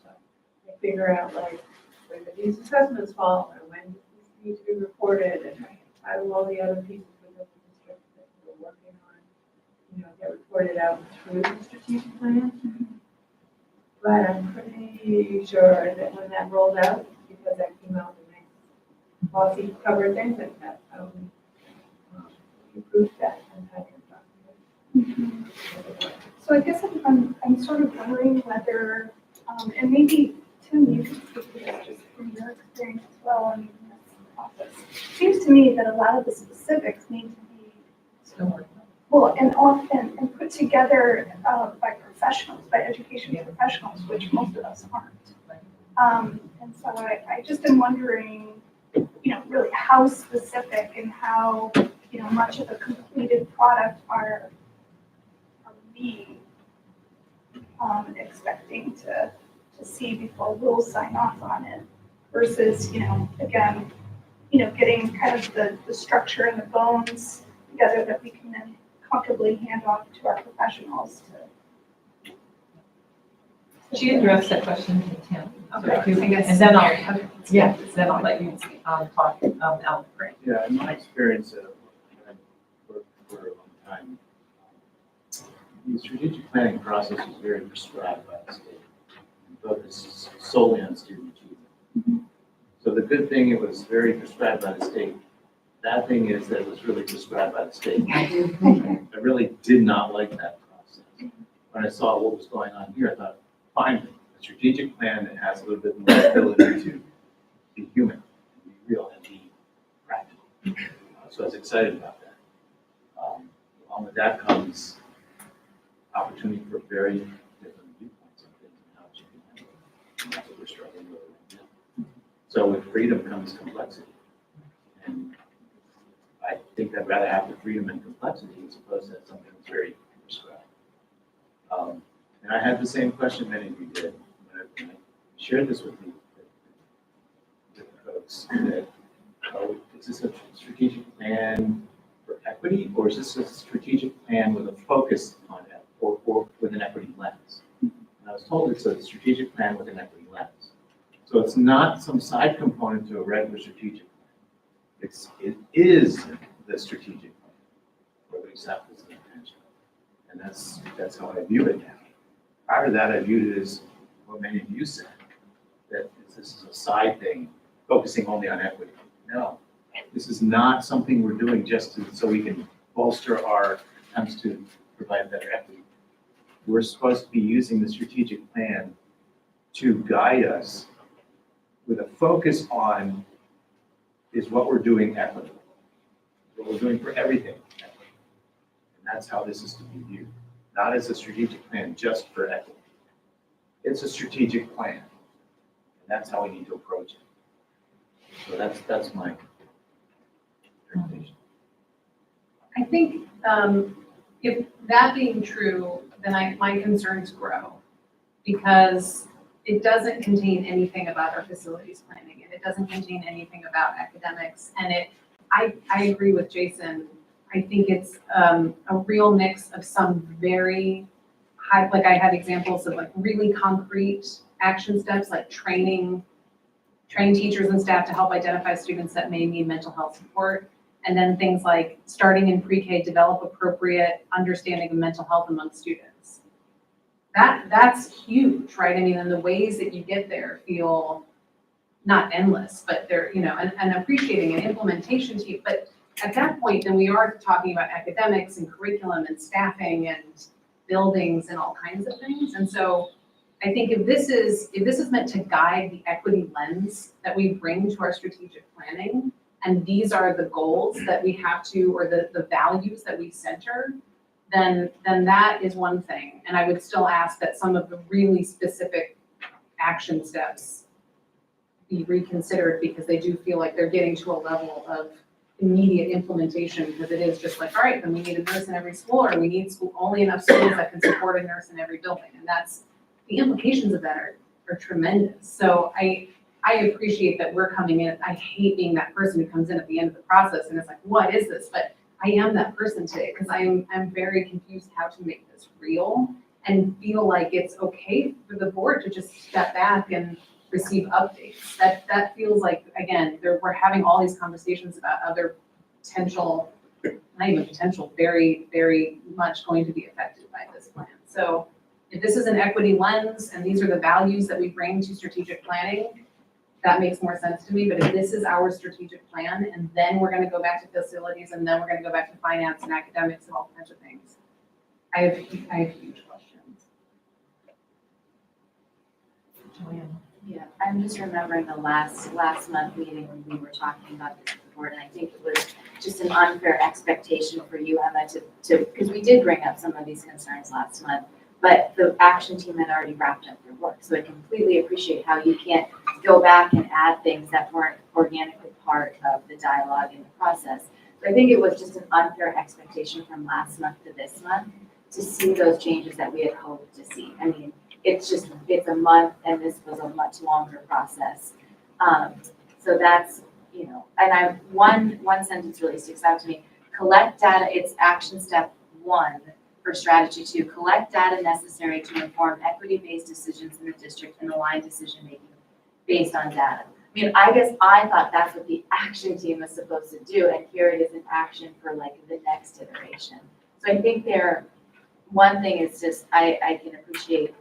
to figure out like, when do these assessments fall, and when does this need to be reported, and how do all the other pieces within the district that we're working on, get reported out through the strategic plan. But I'm pretty sure that when that rolled out, because that came out the next policy covered things like that, improved that and had So I guess I'm sort of wondering whether, and maybe Tim, you can speak to this just from your experience as well in this process. It seems to me that a lot of the specifics need to be and put together by professionals, by education professionals, which most of us aren't. And so I just am wondering, really how specific and how, much of a completed product are we expecting to see before we'll sign off on it versus, again, getting kind of the structure and the bones together that we can then comfortably hand off to our professionals to. She addressed that question to Tim. Okay. And then then I'll let you, talk, Ellen, great. Yeah, in my experience, I've worked for a long time. The strategic planning process is very prescribed by the state and focuses solely on student achievement. So the good thing, it was very prescribed by the state. Bad thing is that it was really prescribed by the state. I really did not like that process. When I saw what was going on here, I thought, finally, a strategic plan that has a little bit more ability to be human, and be real, and be practical. So I was excited about that. Along with that comes opportunity for very different viewpoints on things and how it should be handled. And that's what we're struggling with right now. So with freedom comes complexity. And I think I'd rather have the freedom and complexity as opposed to something that's very prescribed. And I had the same question many of you did when I shared this with you, with the folks, that, is this a strategic plan for equity, or is this a strategic plan with a focus on it, or with an equity lens? And I was told it's a strategic plan with an equity lens. So it's not some side component to a regular strategic plan. It is the strategic plan, or at least that was the intention. And that's how I view it now. Prior to that, I viewed it as what many of you said, that this is a side thing, focusing only on equity. No, this is not something we're doing just so we can bolster our attempts to provide better equity. We're supposed to be using the strategic plan to guide us with a focus on is what we're doing equitable. What we're doing for everything equitable. And that's how this is to be viewed. Not as a strategic plan just for equity. It's a strategic plan. And that's how we need to approach it. So that's my interpretation. I think if that being true, then my concerns grow because it doesn't contain anything about our facilities planning and it doesn't contain anything about academics. And I agree with Jason. I think it's a real mix of some very high, like I had examples of like really concrete action steps like train teachers and staff to help identify students that may need mental health support. And then things like starting in pre-K, develop appropriate understanding of mental health among students. That's huge, right? I mean, and the ways that you get there feel not endless, but they're, and appreciating an implementation team. But at that point, then we are talking about academics and curriculum and staffing and buildings and all kinds of things. And so I think if this is meant to guide the equity lens that we bring to our strategic planning, and these are the goals that we have to, or the values that we center, then that is one thing. And I would still ask that some of the really specific action steps be reconsidered because they do feel like they're getting to a level of immediate implementation, because it is just like, all right, then we need a nurse in every school, or we need only enough schools that can support a nurse in every building. And that's, the implications of that are tremendous. So I appreciate that we're coming in. I hate being that person who comes in at the end of the process and it's like, what is this? But I am that person today because I'm very confused how to make this real and feel like it's okay for the board to just step back and receive updates. That feels like, again, we're having all these conversations about other potential, not even potential, very, very much going to be affected by this plan. So if this is an equity lens and these are the values that we bring to strategic planning, that makes more sense to me. But if this is our strategic plan and then we're going to go back to facilities and then we're going to go back to finance and academics and all kinds of things, I have huge questions. Joanne. Yeah, I'm just remembering the last month meeting when we were talking about this with the board, and I think it was just an unfair expectation for you, Emma, to because we did bring up some of these concerns last month, but the action team had already wrapped up their work. So I completely appreciate how you can't go back and add things that weren't organically part of the dialogue in the process. But I think it was just an unfair expectation from last month to this month to see those changes that we had hoped to see. I mean, it's a month and this was a much longer process. So that's, and one sentence really sticks out to me. Collect data, it's action step 1 for strategy 2, collect data necessary to inform equity-based decisions in the district and align decision-making based on data. I mean, I guess I thought that's what the action team was supposed to do, and here it is in action for like the next iteration. So I think one thing is just, I can appreciate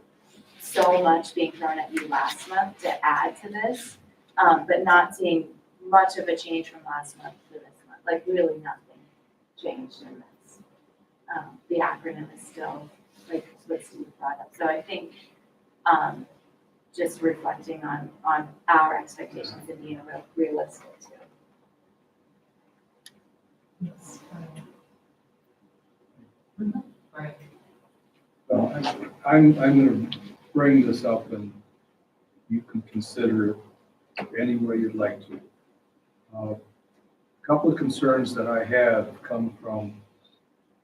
so much being thrown at you last month to add to this, but not seeing much of a change from last month to this month, like really nothing changed in this. The acronym is still like what Steve brought up. So I think just reflecting on our expectations and being realistic too. Yes. Right. Well, I'm going to bring this up and you can consider it any way you'd like to. A couple of concerns that I have come from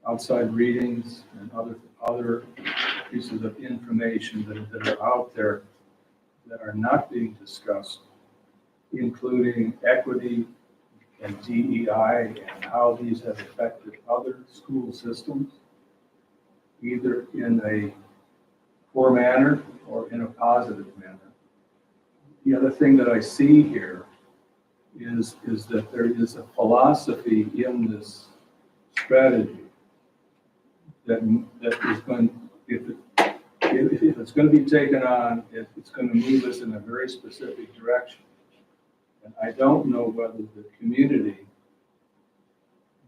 outside readings and other pieces of information that are out there that are not being discussed, including equity and DEI and how these have affected other school systems, either in a poor manner or in a positive manner. The other thing that I see here is that there is a philosophy in this strategy that is going, if it's going to be taken on, it's going to move us in a very specific direction. And I don't know whether the community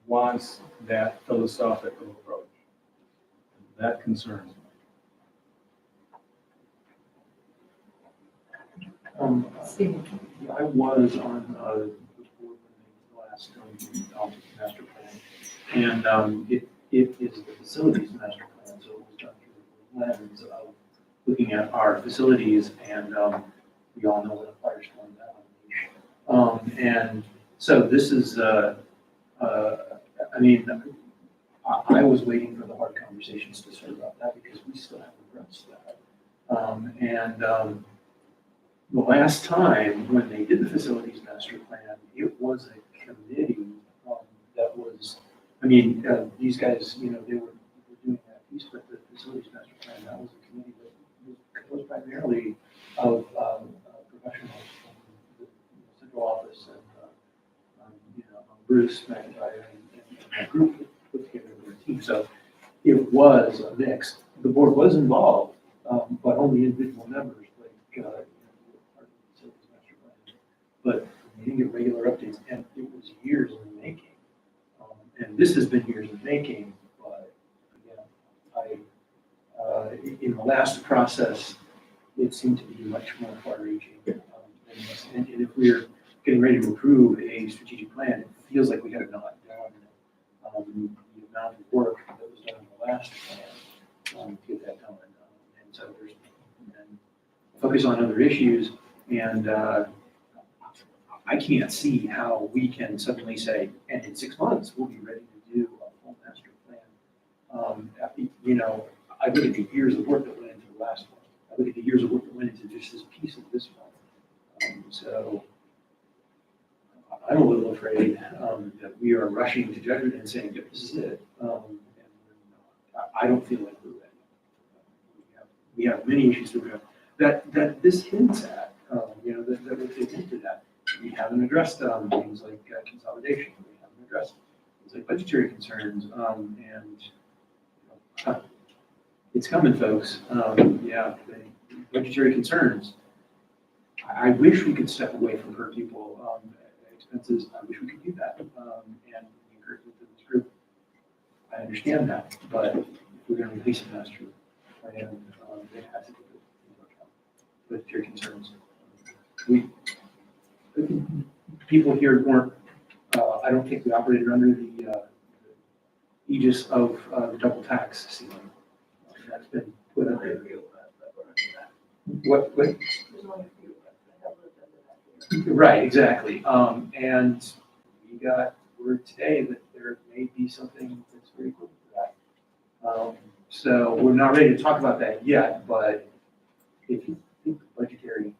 wants that philosophical approach. That concerns me. Steve. I was on the board when the last master plan, and it is the facilities master plan, so it was done through the lens of looking at our facilities, and we all know what a firestorm that unleashed. And so this is, I mean, I was waiting for the hard conversations to start about that because we still haven't addressed that. The last time when they did the facilities master plan, it was a committee that was, I mean, these guys, you know, they were doing that piece, but the facilities master plan, that was a committee that was primarily of professionals from the central office and, you know, Bruce McIntyre and that group put together their team. So it was a mix. The board was involved, but only individual members, like, you know, part of the facilities master plan. But we didn't get regular updates, and it was years in the making. And this has been years in the making, but again, in the last process, it seemed to be much more far-reaching than this. And if we're getting ready to approve a strategic plan, it feels like we have not done the amount of work that was done in the last plan to get that done. And so there's focus on other issues, and I can't see how we can suddenly say, and in 6 months, we'll be ready to do a full master plan. You know, I look at the years of work that went into the last one. I look at the years of work that went into just this piece of this one. So I'm a little afraid that we are rushing to judgment and saying, yep, this is it. And I don't feel like we're ready. We have many issues that this hints at, you know, that would fit into that. We haven't addressed things like consolidation. We haven't addressed things like budgetary concerns, and you know, it's coming, folks. Yeah, budgetary concerns. I wish we could step away from per pupil expenses. I wish we could do that, and encourage it to this group. I understand that, but if we're going to release a master plan, it has to be into account budgetary concerns. People here weren't, I don't think we operated under the aegis of the double tax ceiling. That's been put under. What? There's only a few of us that have lived under that. Right, exactly. And we got word today that there may be something that's very close to that. So we're not ready to talk about that yet, but if you think budgetary.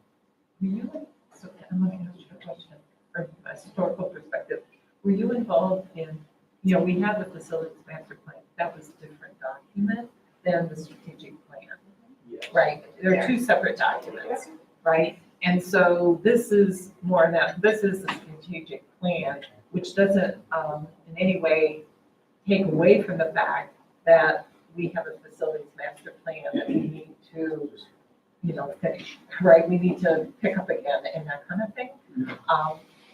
So I'm looking at your question from a historical perspective. Were you involved in, you know, we have the facilities master plan, that was different. document than the strategic plan. Yes. Right, they're two separate documents, right? And so this is more that, this is the strategic plan, which doesn't in any way take away from the fact that we have a facilities master plan that we need to, finish, right? We need to pick up again and that kind of thing.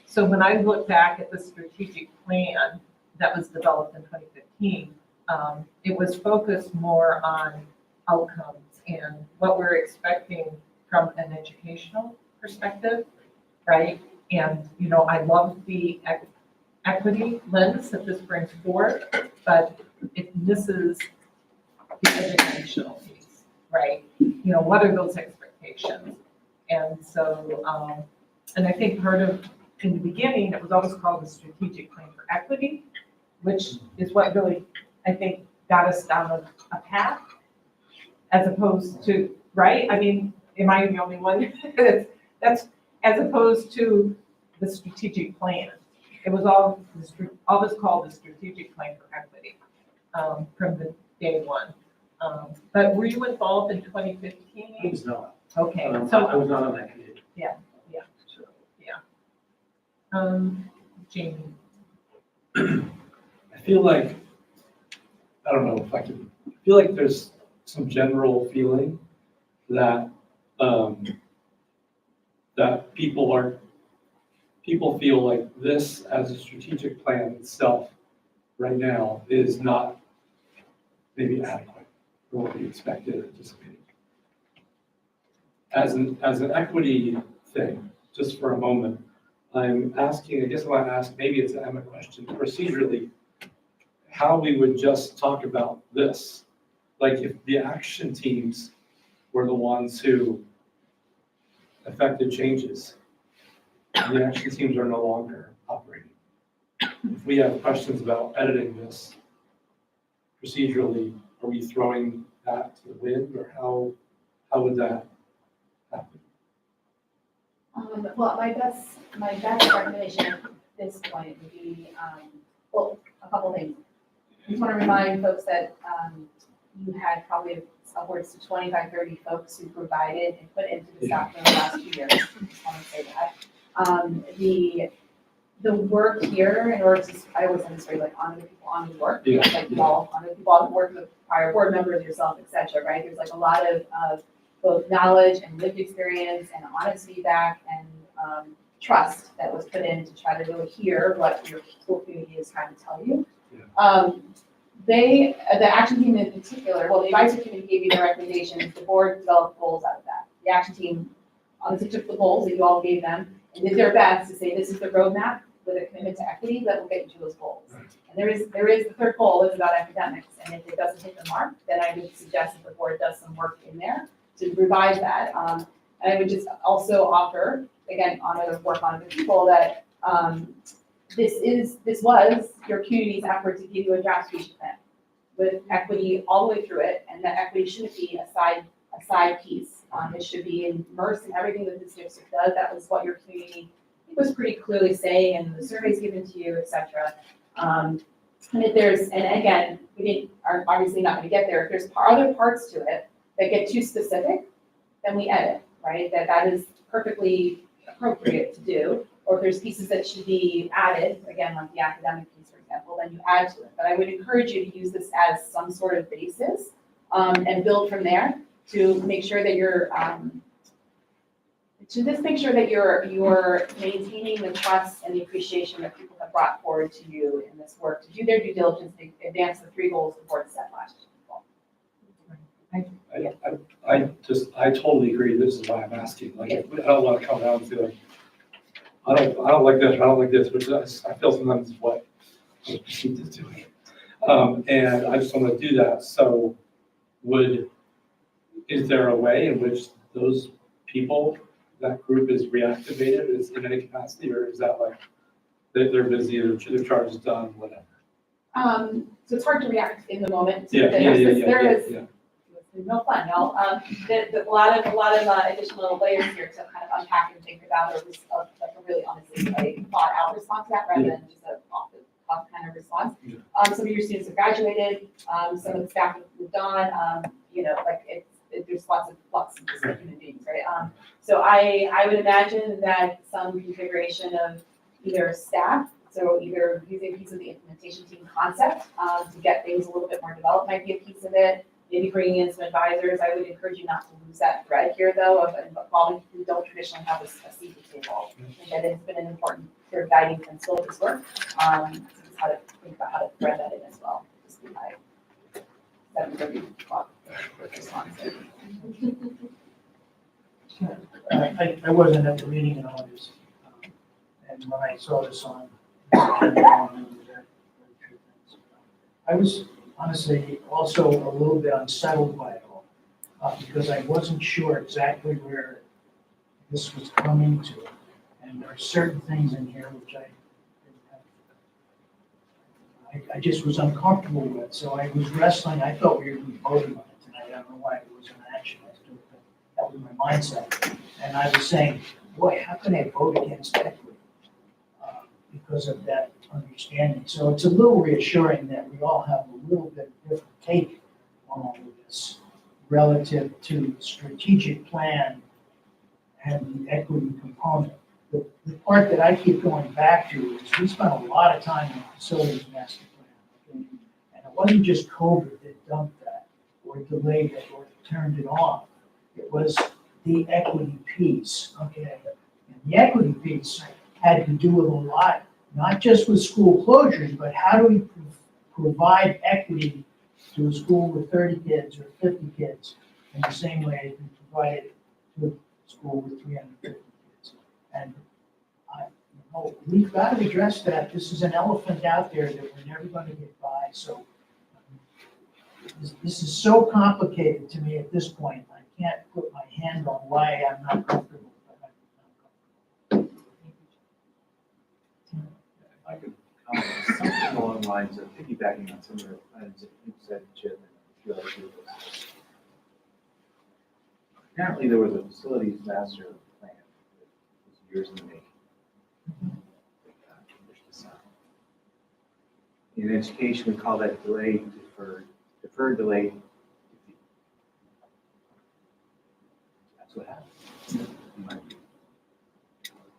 So when I look back at the strategic plan that was developed in 2015, it was focused more on outcomes and what we're expecting from an educational perspective, right? And, I love the equity lens that this brings forth, but it misses the educational piece, right? What are those expectations? And so, and I think part of, in the beginning, it was always called the strategic plan for equity, which is what really, I think, got us down a path, as opposed to, right? I mean, am I the only one? That's as opposed to the strategic plan. It was always called the strategic plan for equity from the day one. But were you involved in 2015? I was not. Okay, I so, was not on that committee. Jamie. I feel like, I don't know if I can, I feel like there's some general feeling that, that people feel like this as a strategic plan itself right now is not maybe adequate for what we expected or anticipated. As an equity thing, just for a moment, I'm asking, I guess I want to ask, maybe it's an Emma question, procedurally, how we would just talk about this. Like if the action teams were the ones who affected changes, and the action teams are no longer operating. If we have questions about editing this procedurally, are we throwing that to the wind, or how would that happen? Well, my best recommendation at this point would be, well, a couple things. I just want to remind folks that you had probably upwards to 25, 30 folks who provided and put into this document the last 2 years. I just want to say that. The work here, in order to, I always have to say, like, honor the people on the work, like you all honor the people who work with prior board members, yourself, et cetera, right? There's like a lot of both knowledge and lived experience and honest feedback and trust that was put in to try to really hear what your school community is trying to tell you. The action team in particular, well, the advisory committee gave you their recommendations, the board developed goals out of that. The action team honestly took the goals that you all gave them and did their best to say, this is the roadmap with a commitment to equity that will get you to those goals. And there is the third goal is about academics, and if it doesn't hit the mark, then I would suggest that the board does some work in there to revise that. And I would just also offer, again, work on the people that this was your community's effort to give you a draft strategic plan with equity all the way through it, and that equity shouldn't be a side piece. It should be immersed in everything that this district does. That was what your community was pretty clearly saying, and the surveys given to you, et cetera. And if there's, and again, are obviously not going to get there. If there's other parts to it that get too specific, then we edit, right? That is perfectly appropriate to do. Or if there's pieces that should be added, again, like the academic piece, for example, then you add to it. But I would encourage you to use this as some sort of basis and build from there to make sure that you're you're maintaining the trust and the appreciation that people have brought forward to you in this work to do their due diligence to advance the 3 goals the board set last year. I totally agree. This is why I'm asking. Like, I don't want to come down and be like, I don't like this, I don't like this, which I feel sometimes is what the perceived is doing. And I just want to do that. So is there a way in which those people, that group is reactivated is in any capacity, or is that like they're busy, their charge is done, whatever? So it's hard to react in the moment. Yeah. No fun, y'all. A lot of additional layers here to kind of unpack and think about, or really honestly a thought out response to that rather than just a off kind of response. Some of your students have graduated, some of the staff have moved moved on, like there's lots of just human beings, right? So I would imagine that some configuration of either staff, so either using a piece of the implementation team concept, to get things a little bit more developed might be a piece of it. Maybe bringing in some advisors. I would encourage you not to lose that thread here though, of involving people who don't traditionally have a seat at the table. And that has been an important sort of guiding principle of this work. So just how to think about how to thread that in as well. Just be my 7:30 o'clock response. I wasn't at the meeting in August, and when I saw this on, I was honestly also a little bit unsettled by it all, because I wasn't sure exactly where this was coming to. And there are certain things in here which I just was uncomfortable with, so I was wrestling. I thought we were voting on it tonight. I don't know why it was an action. That was my mindset. And I was saying, boy, how can I vote against equity? Because of that understanding. So it's a little reassuring that we all have a little bit different take on all of this relative to strategic plan and the equity component. The part that I keep going back to is we spent a lot of time on facilities master plan. Okay? And it wasn't just COVID that dumped that or delayed it or turned it off. It was the equity piece, okay? And the equity piece had to do with a lot, not just with school closures, but how do we provide equity to a school with 30 kids or 50 kids in the same way as we provide it to a school with 350 kids. And we've got to address that. This is an elephant out there that we're never going to get by. So this is so complicated to me at this point. I can't put my hand on why I'm not comfortable. If I could comment something along the lines of piggybacking on some of the items that you said, Chip, and a few other people. Apparently, there was a facilities master plan that was years in the making. Pushed aside. In education, we call that delayed deferred delayed defeat. That's what happened. in my view.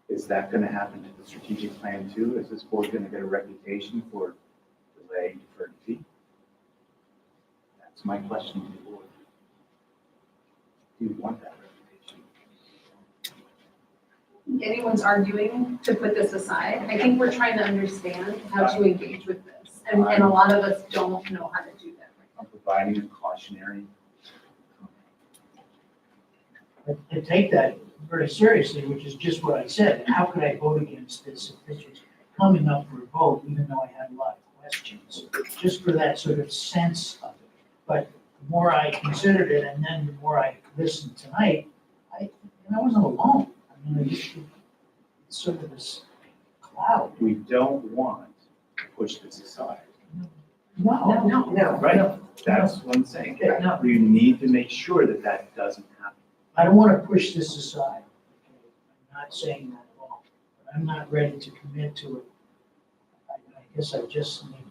Is that going to happen to the strategic plan too? Is this board going to get a reputation for delay, deferred defeat? That's my question to the board. Do you want that reputation? Anyone's arguing to put this aside. I think we're trying to understand how to engage with this. And a lot of us don't know how to do that. I'm providing a cautionary. I take that very seriously, which is just what I said. How could I vote against this if this was coming up for a vote, even though I had a lot of questions, just for that sort of sense of it. But the more I considered it, and then the more I listened tonight, I wasn't alone. I mean, it's sort of this cloud. We don't want to push this aside. No. Right? That's what I'm saying. Okay, no. We need to make sure that that doesn't happen. I don't want to push this aside. Okay? I'm not saying that at all. But I'm not ready to commit to it. I guess I just need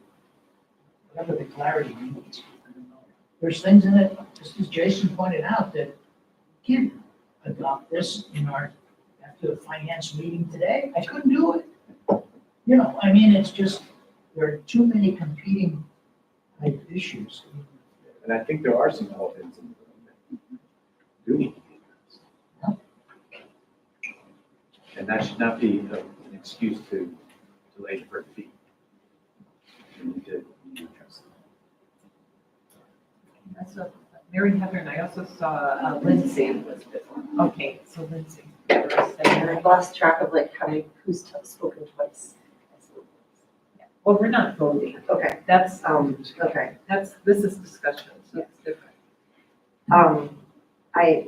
whatever the clarity means. I don't know. There's things in it, just as Jason pointed out, that we can't adopt this after the finance meeting today. I couldn't do it. You know, I mean, it's just, there are too many competing type issues. And I think there are some elephants in the room that do need to be addressed. And that should not be an excuse to delay deferred fee. We need to address that. So Mary Heather and I also saw Lindsay. Okay, so Lindsay. And I've lost track of who's spoken twice. Well, we're not voting. Okay, That's, okay. this is discussion, so it's different. I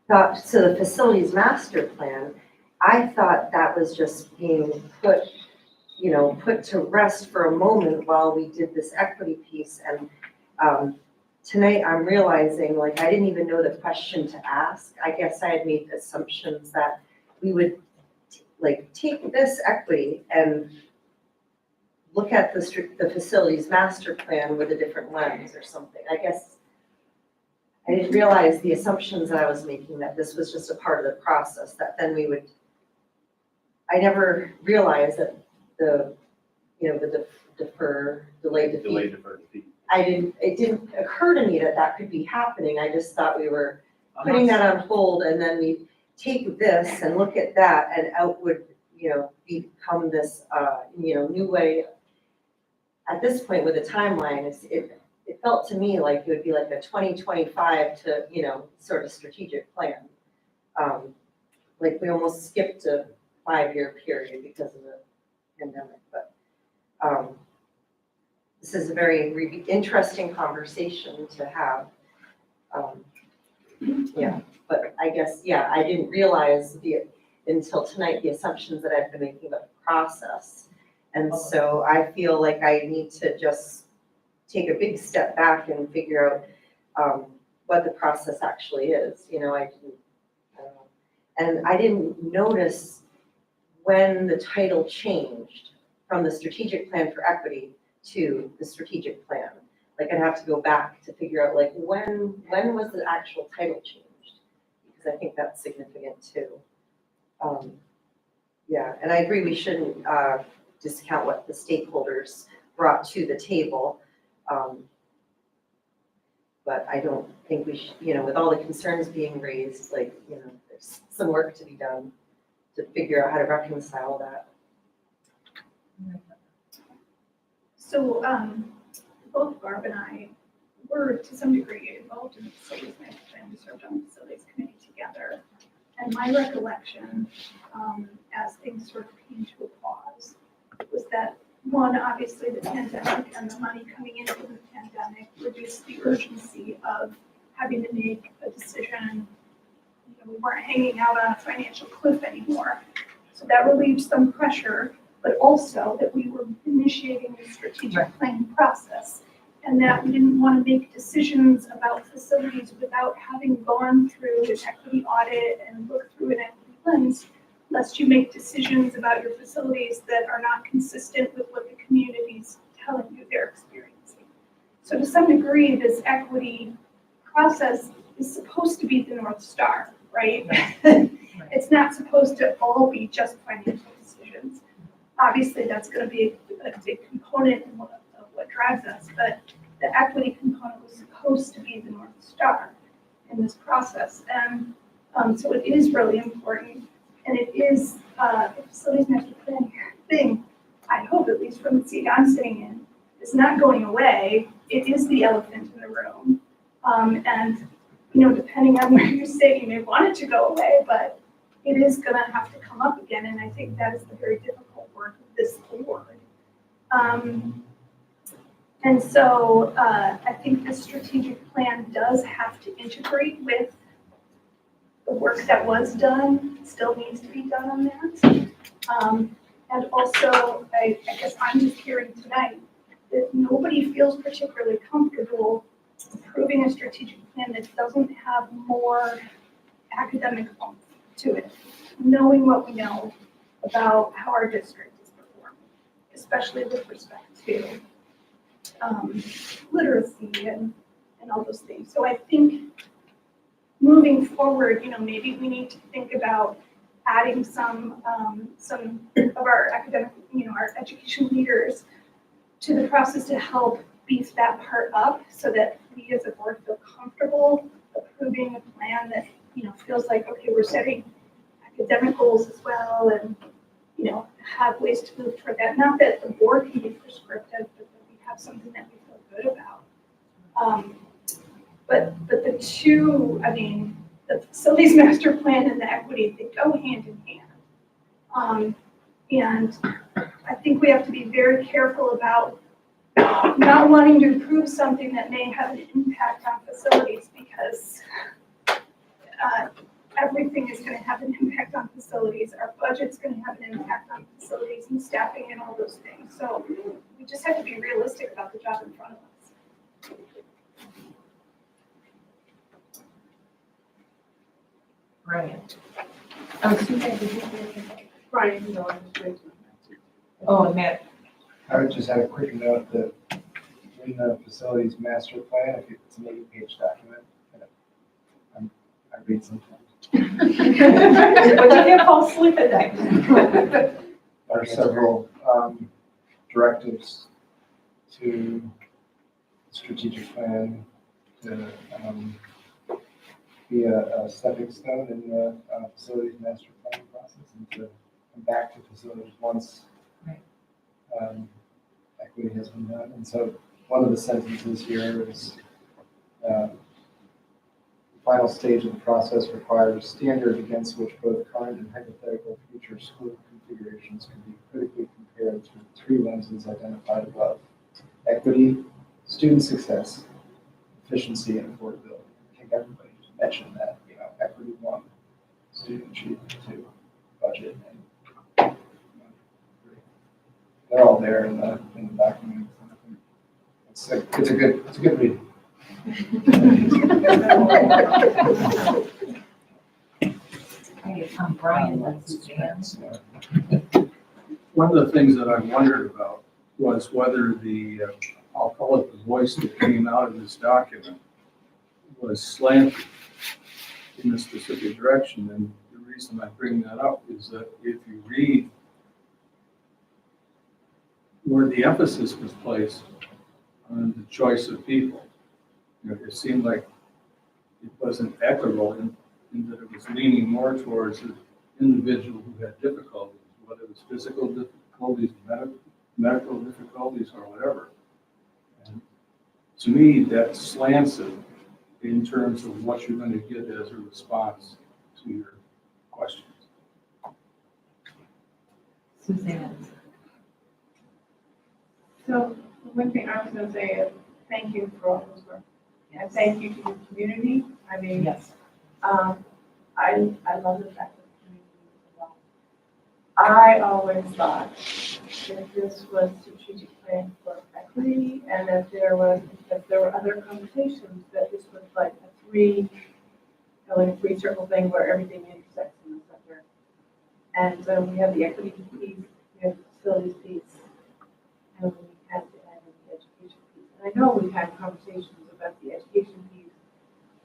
thought, so the facilities master plan, I thought that was just being put to rest for a moment while we did this equity piece. And tonight I'm realizing, I didn't even know the question to ask. I guess I had made assumptions that we would take this equity and look at the facilities master plan with a different lens or something. I guess I didn't realize the assumptions that I was making, that this was just a part of the process, that then we would, I never realized that the delayed defeat. Delayed deferred fee. It didn't occur to me that that could be happening. I just thought we were putting that on hold, and then we take this and look at that, and out would, become this, new way. At this point with the timeline, it felt to me like it would be like a 2025 to, sort of strategic plan. Like we almost skipped a 5-year period because of the pandemic, but this is a very interesting conversation to have. But I guess, I didn't realize until tonight, the assumptions that I've been making about the process. And so I feel like I need to just take a big step back and figure out what the process actually is. And I didn't notice when the title changed from the strategic plan for equity to the strategic plan. Like I'd have to go back to figure out like when was the actual title changed? Because I think that's significant too. And I agree we shouldn't discount what the stakeholders brought to the table. But I don't think we should, with all the concerns being raised, there's some work to be done to figure out how to reconcile that. So, both Barb and I were to some degree involved in the facilities management plan. We served on the facilities committee together. And my recollection, as things sort of came to a pause, was that one, obviously the pandemic and the money coming into the pandemic reduced the urgency of having to make a decision. We weren't hanging out on a financial cliff anymore. So that relieved some pressure, but also that we were initiating the strategic planning process, and that we didn't want to make decisions about facilities without having gone through an equity audit and looked through an equity lens, lest you make decisions about your facilities that are not consistent with what the community's telling you they're experiencing. So to some degree, this equity process is supposed to be the North Star, right? It's not supposed to all be just financial decisions. Obviously, that's going to be a big component of what drives us, but the equity component was supposed to be the North Star in this process. And so it is really important. And it is a facilities master plan thing, I hope, at least from the seat I'm sitting in, is not going away. It is the elephant in the room. And, depending on where you sit, you may want it to go away, but it is going to have to come up again. And I think that is the very difficult work of this board. And so I think the strategic plan does have to integrate with the work that was done, still needs to be done on that. And also, I guess I'm just hearing tonight that nobody feels particularly comfortable approving a strategic plan that doesn't have more academic oomph to it, knowing what we know about how our district is performing, especially with respect to literacy and all those things. So I think moving forward, maybe we need to think about adding some of our academic, our education leaders to the process to help beef that part up so that we as a board feel comfortable approving a plan that, feels like, okay, we're setting academic goals as well and, have ways to move toward that. Not that the board can be prescriptive, but that we have something that we feel good about. But the two, the facilities master plan and the equity, they go hand in hand. And I think we have to be very careful about not wanting to approve something that may have an impact on facilities because everything is going to have an impact on facilities. Our budget's going to have an impact on facilities and staffing and all those things. So we just have to be realistic about the job in front of us. Brian. Brian, Oh, and Matt. I would just add a quick note that in the facilities master plan, if it's an 80-page document, I read sometimes. But you can't fall asleep at night. There are several directives to strategic plan to be a stepping stone in the facilities master planning process and to come back to facilities once equity has been done. And so one of the sentences here is the final stage of the process requires standards against which both current and hypothetical future school configurations can be critically compared through the three lenses identified above: equity, student success, efficiency, and affordability. I think everybody mentioned that, equity 1, student achievement 2, budget, and they're all there in the document. It's a good read. Brian, that's Suzanne. One of the things that I wondered about was whether the, I'll call it the voice that came out of this document was slanted in a specific direction. And the reason I bring that up is that if you read where the emphasis was placed on the choice of people, it seemed like it wasn't equitable in that it was leaning more towards an individual who had difficulties, whether it was physical difficulties, medical difficulties, or whatever. And to me, that slants it in terms of what you're going to get as a response to your questions. Suzanne. So one thing I was gonna say is thank you for all this work. And thank you to the community. I mean, Yes. I love the fact that the community is involved. I always thought that this was strategic plan for equity and that there were other conversations, that this was like a three circle thing where everything intersects in the center. And so we have the equity piece, we have the facilities piece, and we have the education piece. And I know we've had conversations about the education piece,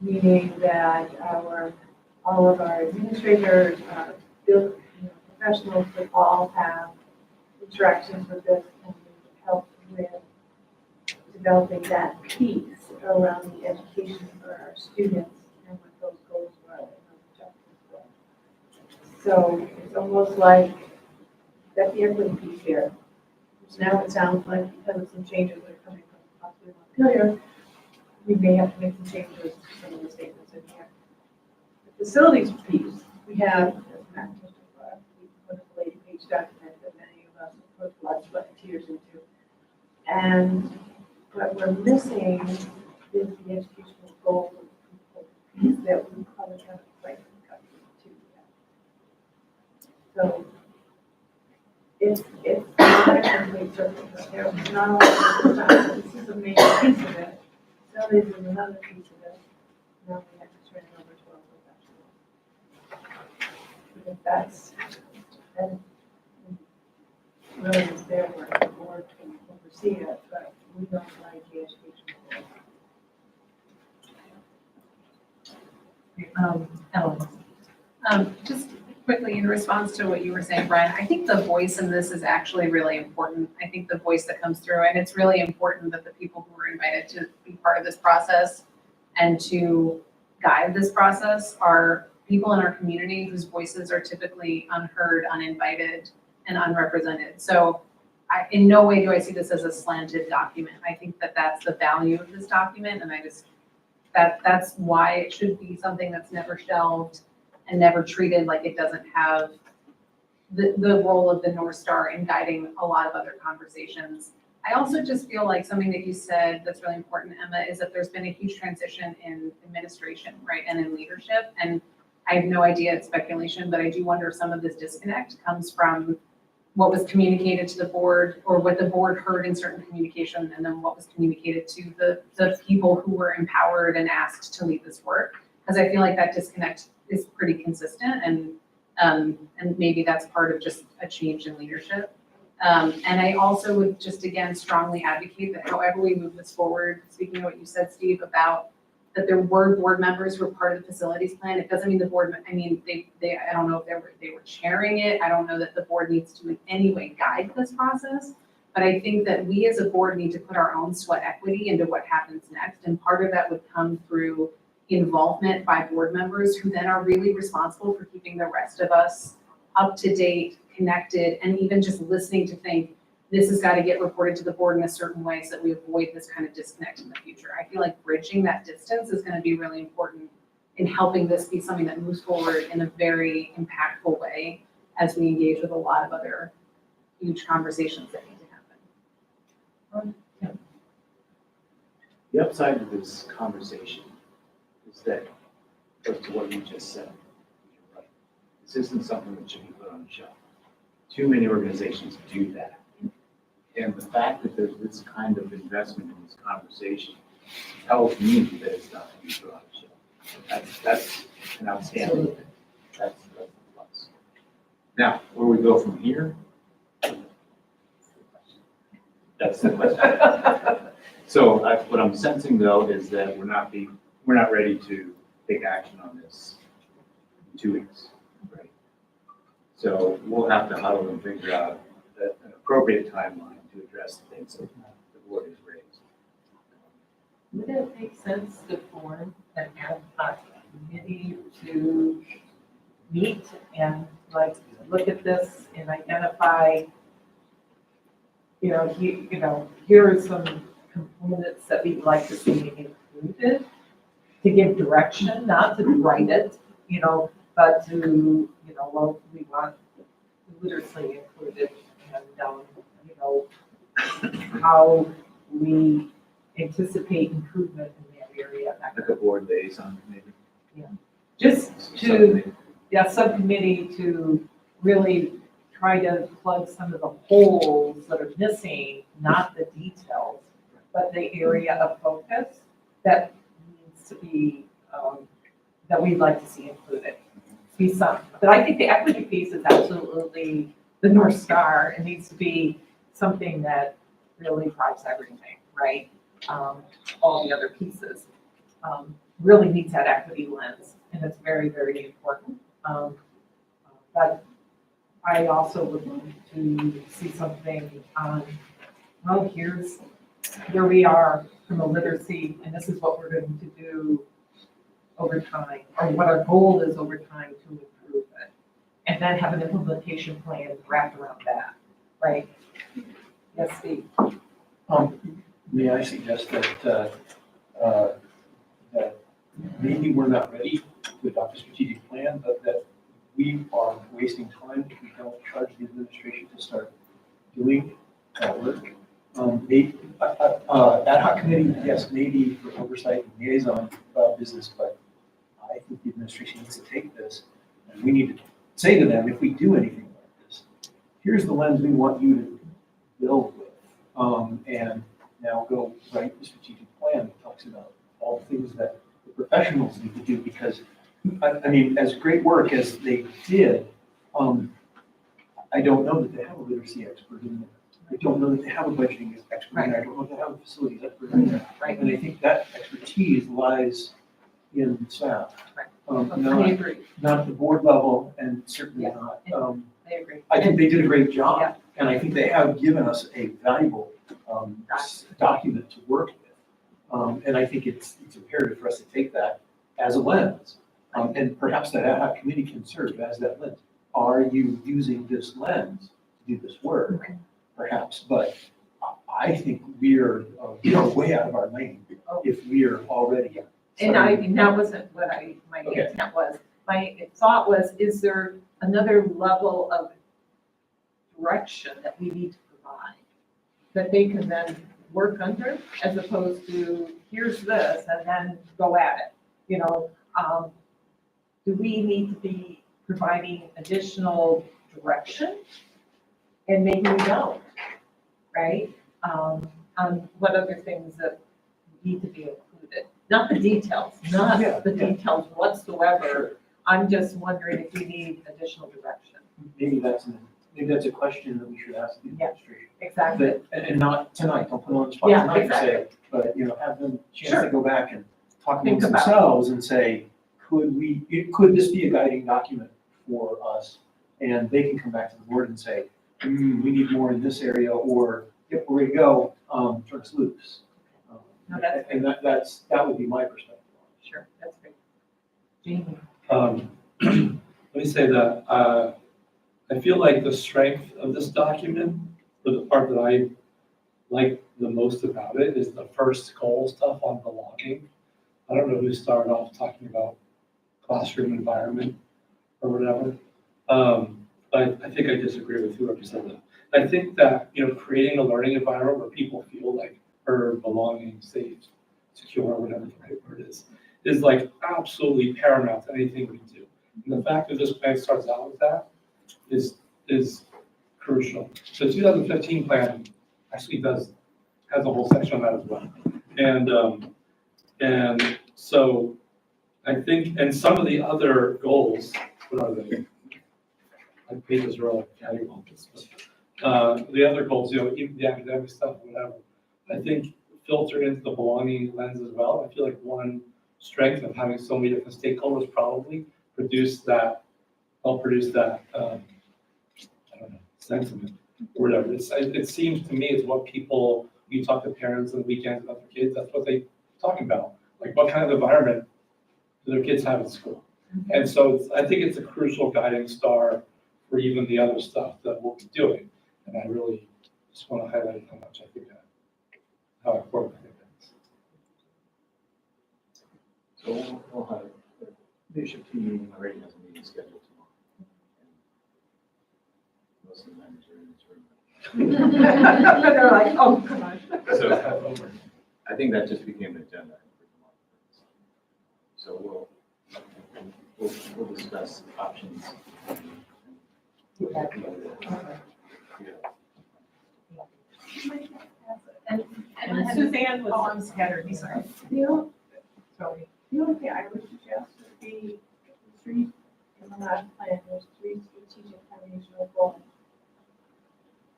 meaning that all of our administrators, our professionals would all have interactions with this and help with developing that piece around the education for our students and what those goals were and those objectives were. So it's almost like that's the equity piece here. So now it sounds like because of some changes that are coming from possibly Montpelier, we may have to make some changes to some of the statements in here. The facilities piece, we have, as Matt just described, we put a 80-page document that many of us have put blood, sweat, and tears into. And what we're missing is the educational goals of the piece that we probably haven't quite got to yet. So it's not a complete circle, but there's not all the time. This is a major piece of it. Facilities is another piece of it. Now we have to turn it over to our professionals. Because that's really is their work. The board can oversee it, but we don't like the education. Ellen. Just quickly in response to what you were saying, Brian, I think the voice in this is actually really important. I think the voice that comes through, and it's really important that the people who are invited to be part of this process and to guide this process are people in our community whose voices are typically unheard, uninvited, and unrepresented. So in no way do I see this as a slanted document. I think that that's the value of this document, and that's why it should be something that's never shelved and never treated like it doesn't have the role of the North Star in guiding a lot of other conversations. I also just feel like something that you said that's really important, Emma, is that there's been a huge transition in administration, right, and in leadership. And I have no idea, it's speculation, but I do wonder if some of this disconnect comes from what was communicated to the board or what the board heard in certain communication and then what was communicated to the people who were empowered and asked to lead this work. Because I feel like that disconnect is pretty consistent and maybe that's part of just a change in leadership. And I also would just again strongly advocate that however we move this forward, speaking of what you said, Steve, about that there were board members who were part of the facilities plan. It doesn't mean the board, I mean, I don't know if they were chairing it. I don't know that the board needs to in any way guide this process. But I think that we as a board need to put our own sweat equity into what happens next. And part of that would come through involvement by board members who then are really responsible for keeping the rest of us up to date, connected, and even just listening to think, this has got to get reported to the board in a certain way so that we avoid this kind of disconnect in the future. I feel like bridging that distance is going to be really important in helping this be something that moves forward in a very impactful way as we engage with a lot of other huge conversations that need to happen. The upside of this conversation is that, goes to what you just said. You're right. This isn't something that should be put on the shelf. Too many organizations do that. And the fact that there's this kind of investment in this conversation tells me that it's not to be put on the shelf. That's an outstanding thing. That's the plus. Now, where we go from here, that's the question. So what I'm sensing though is that we're not ready to take action on this in 2 weeks, right? So we'll have to huddle and figure out an appropriate timeline to address the things that the board has raised. Would it make sense to form an ad hoc committee to meet and like look at this and identify, here are some components that we'd like to see included to give direction, not to write it, but to, well, we want literacy included and, how we anticipate improvement in that area. Like a board liaison, maybe. Just to, subcommittee to really try to plug some of the holes that are missing, not the details, but the area of focus that needs to be, that we'd like to see included. Be some, but I think the equity piece is absolutely the North Star. It needs to be something that really drives everything, right? All the other pieces really needs that equity lens, and it's very, very important. But I also would love to see something on, well, here we are from a literacy, and this is what we're going to do over time, or what our goal is over time to improve it. And then have an implementation plan wrapped around that, right? Yes, Steve? May I suggest that maybe we're not ready to adopt a strategic plan, but that we are wasting time if we don't charge the administration to start doing that work. Maybe, ad hoc committee, yes, maybe for oversight and liaison business, but I think the administration needs to take this, and we need to say to them, if we do anything like this, here's the lens we want you to build with, and now go write the strategic plan that talks about all the things that the professionals need to do, because, I mean, as great work as they did, I don't know that they have a literacy expert in there. I don't know that they have a budgeting expert in there. I don't know if they have a facilities expert in there. Right. And I think that expertise lies in staff. I agree. Not at the board level, and certainly not. I agree. I think they did a great Yeah. job, and I think they have given us a valuable document to work with. And I think it's imperative for us to take that as a lens. And perhaps that ad hoc committee can serve as that lens. Are you using this lens to do this work? Perhaps, but I think we're way out of our lane if we're already. And that wasn't what my intent was. My thought was, is there another level of direction that we need to provide that they can then work under, as opposed to, here's this, and then go at it? Do we need to be providing additional direction? And maybe we don't, right? On what other things that need to be included. Not the details, details whatsoever. I'm just wondering if we need additional direction. Maybe that's an maybe that's a question that we should ask the Yeah. administration. Exactly. But, and not tonight, don't put them on the spot Yeah, tonight and exactly. say, but, have them a chance Sure. to go back and talk Think amongst about it. themselves and say, could this be a guiding document for us? And they can come back to the board and say, we need more in this area, or, yep, we're ready to go, turn us loose. No, that's And that would be my perspective. Sure, that's great. Jamie? Let me say that, I feel like the strength of this document, or the part that I like the most about it, is the first goal stuff on belonging. I don't know who started off talking about classroom environment or whatever. But I think I disagree with whoever said that. I think that, creating a learning environment where people feel like heard, belonging, safe, secure, whatever the right word is like absolutely paramount to anything we do. And the fact that this plan starts out with that is crucial. The 2015 plan actually has a whole section on that as well. And so I think, and some of the other goals, what are they? My pages are all cattywampus, but the other goals, even the academic stuff, whatever, I think filter into the belonging lens as well. I feel like one strength of having so many different stakeholders probably help produce that, I don't know, sentiment or whatever. It seems to me it's what people, you talk to parents on the weekends about their kids, that's what they talk about. Like, what kind of environment do their kids have at school? And so I think it's a crucial guiding star for even the other stuff that we'll be doing. And I really just want to highlight how much I think how important I think that is. So we'll have, the leadership team meeting already has a meeting scheduled tomorrow. Most of the members are in this room. They're like, oh, come on. So I think that just became an agenda for tomorrow. So we'll discuss options. And Suzanne was. Oh, I'm scattered, sorry. Sorry. The only thing I would suggest would be three, in the last plan, there's three strategic foundational goals.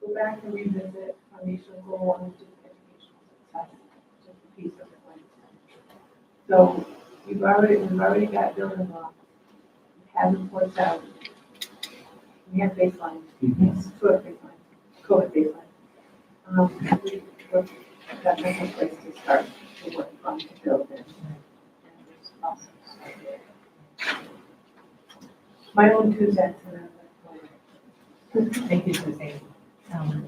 Go back and revisit foundational goal 1, which is educational success, which is the piece of the plan. So we've already got building blocks. We have reports out. We have baseline, sort of baseline, COVID baseline. That's a good place to start to work on to build this. My own 2 cents. Thank you, Suzanne.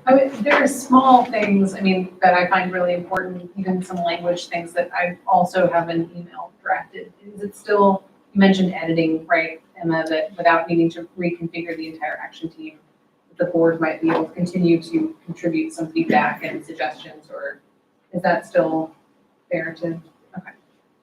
I mean, there are small things, that I find really important, even some language things that I also have an email drafted. Is it still, you mentioned editing, right, Emma, that without needing to reconfigure the entire action team, the board might be able to continue to contribute some feedback and suggestions, or is that still fair to, okay.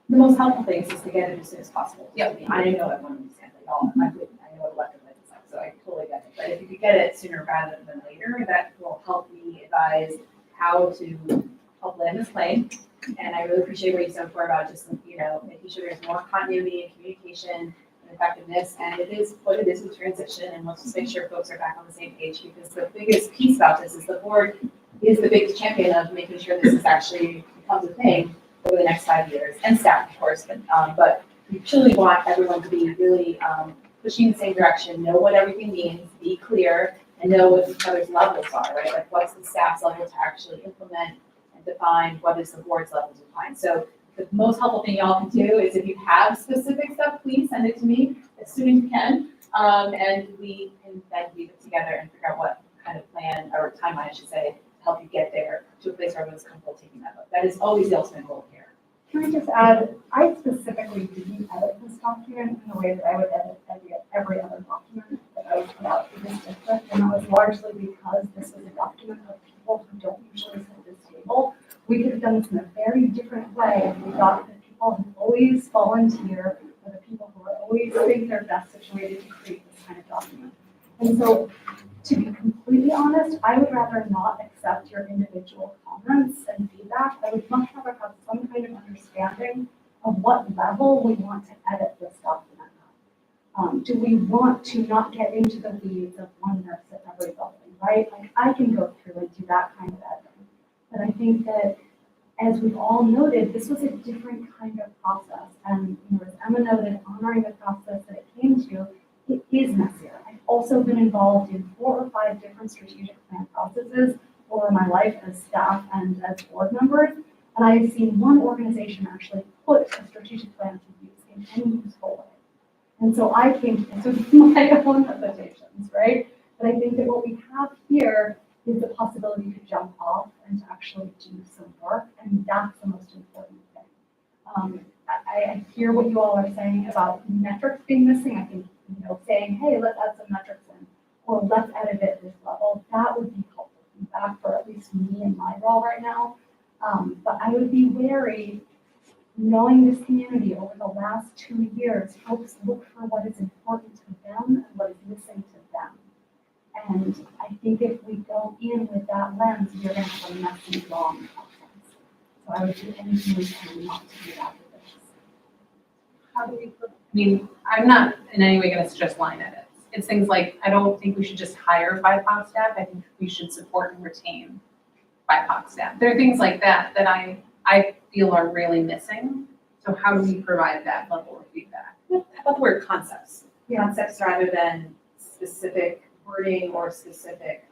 The most helpful thing is just to get it as soon as possible. Yep. I know everyone understands it all, I know what elected is like, so I totally get it. But if you could get it sooner rather than later, that will help me advise how to help land this plane. And I really appreciate what you said before about just, making sure there's more continuity and communication and effectiveness. And it is what it is with transition, and let's just make sure folks are back on the same page, because the biggest piece about this is the board is the biggest champion of making sure this is actually becomes a thing over the next 5 years, and staff, of course, but we truly want everyone to be really pushing in the same direction, know what everything means, be clear, and know what each other's levels are, right? Like, what's the staff's level to actually implement and define, what is the board's level to define? So the most helpful thing y'all can do is, if you have specific stuff, please send it to me as soon as you can, and we can then weave it together and figure out what kind of plan, or timeline, I should say, help you get there to a place where everyone's comfortable taking that look. That is always the ultimate goal here. Can I just add, I specifically didn't edit this document in the way that I would edit every other document that I would put out for this district, and that was largely because this was a document of people who don't usually sit at this table. We could have done this in a very different way, and we thought that people who always volunteer are the people who are always think they're best situated to create this kind of document. And so, to be completely honest, I would rather not accept your individual comments and feedback. I would much rather have some kind of understanding of what level we want to edit this document at. Do we want to not get into the weeds of oneness at every right? Like, I can go through and do that kind of editing. But I think that, as we've all noted, this was a different kind of process. And, you know, as Emma noted, honoring the process that it came to, it is messier. I've also been involved in 4 or 5 different strategic plan processes over my life as staff and as board members. And I have seen one organization actually put a strategic plan to use in any useful way. And so I came to this with my own hesitations, right? But I think that what we have here is the possibility to jump off and to actually do some work, and that's the most important thing. I hear what you all are saying about metrics being missing. I think, you know, saying, hey, let's add some metrics in, or let's edit it at this level, that would be helpful feedback for at least me in my role right now. But I would be wary, knowing this community over the last 2 years, folks look for what is important to them and what is missing to them. And I think if we go in with that lens, we're going to have a messy, long process. So I would do anything we can not to do that with this. How do we, I mean, I'm not in any way going to suggest line edits. It's things like, I don't think we should just hire BIPOC staff. I think we should support and retain BIPOC staff. There are things like that that I feel are really missing. So how do we provide that level of feedback? How about the word concepts? Concepts rather than specific wording or specific,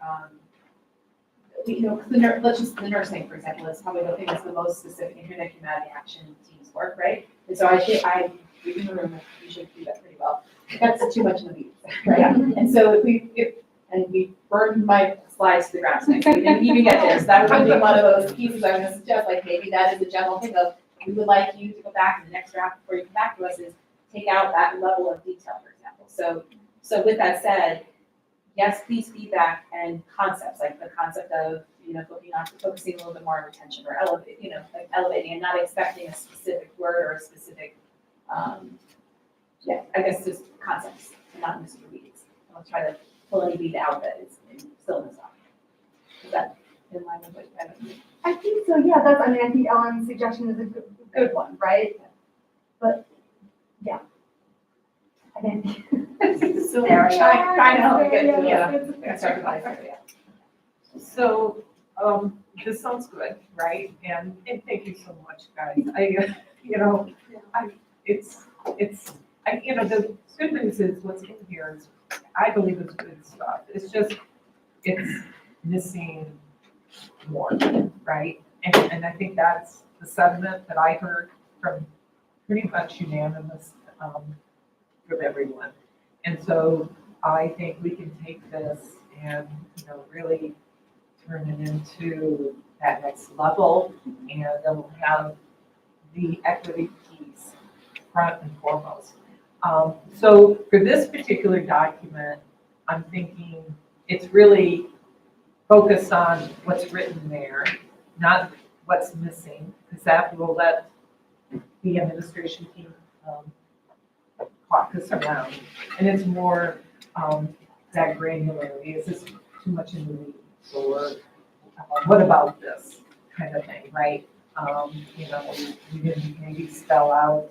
you know, let's just, the nursing, for example, is probably the thing that's the most specific in here that came out of the action team's work, right? And so I think we can remember, we should do that pretty well. That's too much in the weeds, right? Yeah. And so and we burned my slides to the ground tonight, so we didn't even get there. So that would be one of those pieces I was gonna suggest, like maybe that is a general thing of, we would like you to go back in the next draft before you come back to us is take out that level of detail, for example. So with that said, yes, please feedback and concepts, like the concept of, you know, focusing a little bit more on retention or elevating and not expecting a specific word or a specific, I guess just concepts and not Mr. Weeds. I'll try to pull any weed out that is still in the stock. Is that in line with what you kind of? I think so, yeah, I think Ellen's suggestion is a good one, right? But, yeah. I think. So, Trying to help you get to, yeah. start to buy, yeah. So, this sounds good, right? And thank you so much, guys. The good news is what's in here is, I believe it's good stuff. It's just, it's missing more, right? And I think that's the sentiment that I heard from pretty much unanimous, from everyone. And so I think we can take this and, you know, really turn it into that next level, and then we'll have the equity piece front and foremost. So for this particular document, I'm thinking it's really focused on what's written there, not what's missing, because that will let the administration team caucus around. And it's more that granularity. Is this too much in the weeds? Or what about this kind of thing, right? You know, we didn't maybe spell out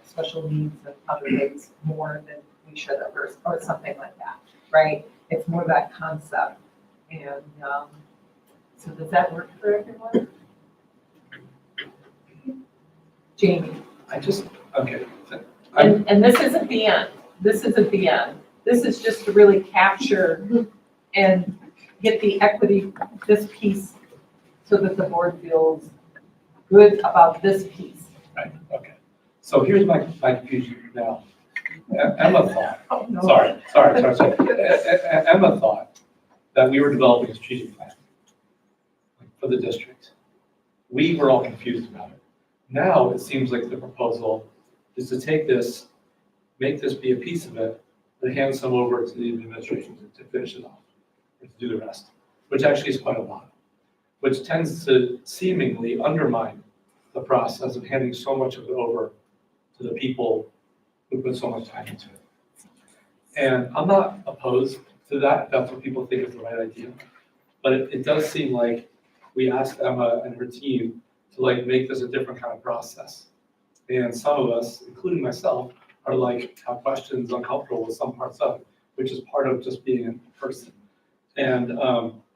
special needs and other ways more than we should have, or something like that, right? It's more that concept. And so does that work for everyone? Jamie? Okay. And this isn't the end. This isn't the end. This is just to really capture and get the equity, this piece, so that the board feels good about this piece. Right, okay. So here's my confusion now. Emma thought, Oh, no. sorry. Emma thought that we were developing a strategic plan for the district. We were all confused about it. Now it seems like the proposal is to take this, make this be a piece of it, and hand some over to the administration to finish it off, or to do the rest, which actually is quite a lot, which tends to seemingly undermine the process of handing so much of it over to the people who put so much time into it. And I'm not opposed to that, if that's what people think is the right idea, but it does seem like we asked Emma and her team to make this a different kind of process. And some of us, including myself, are have questions, uncomfortable with some parts of it, which is part of just being in person. And,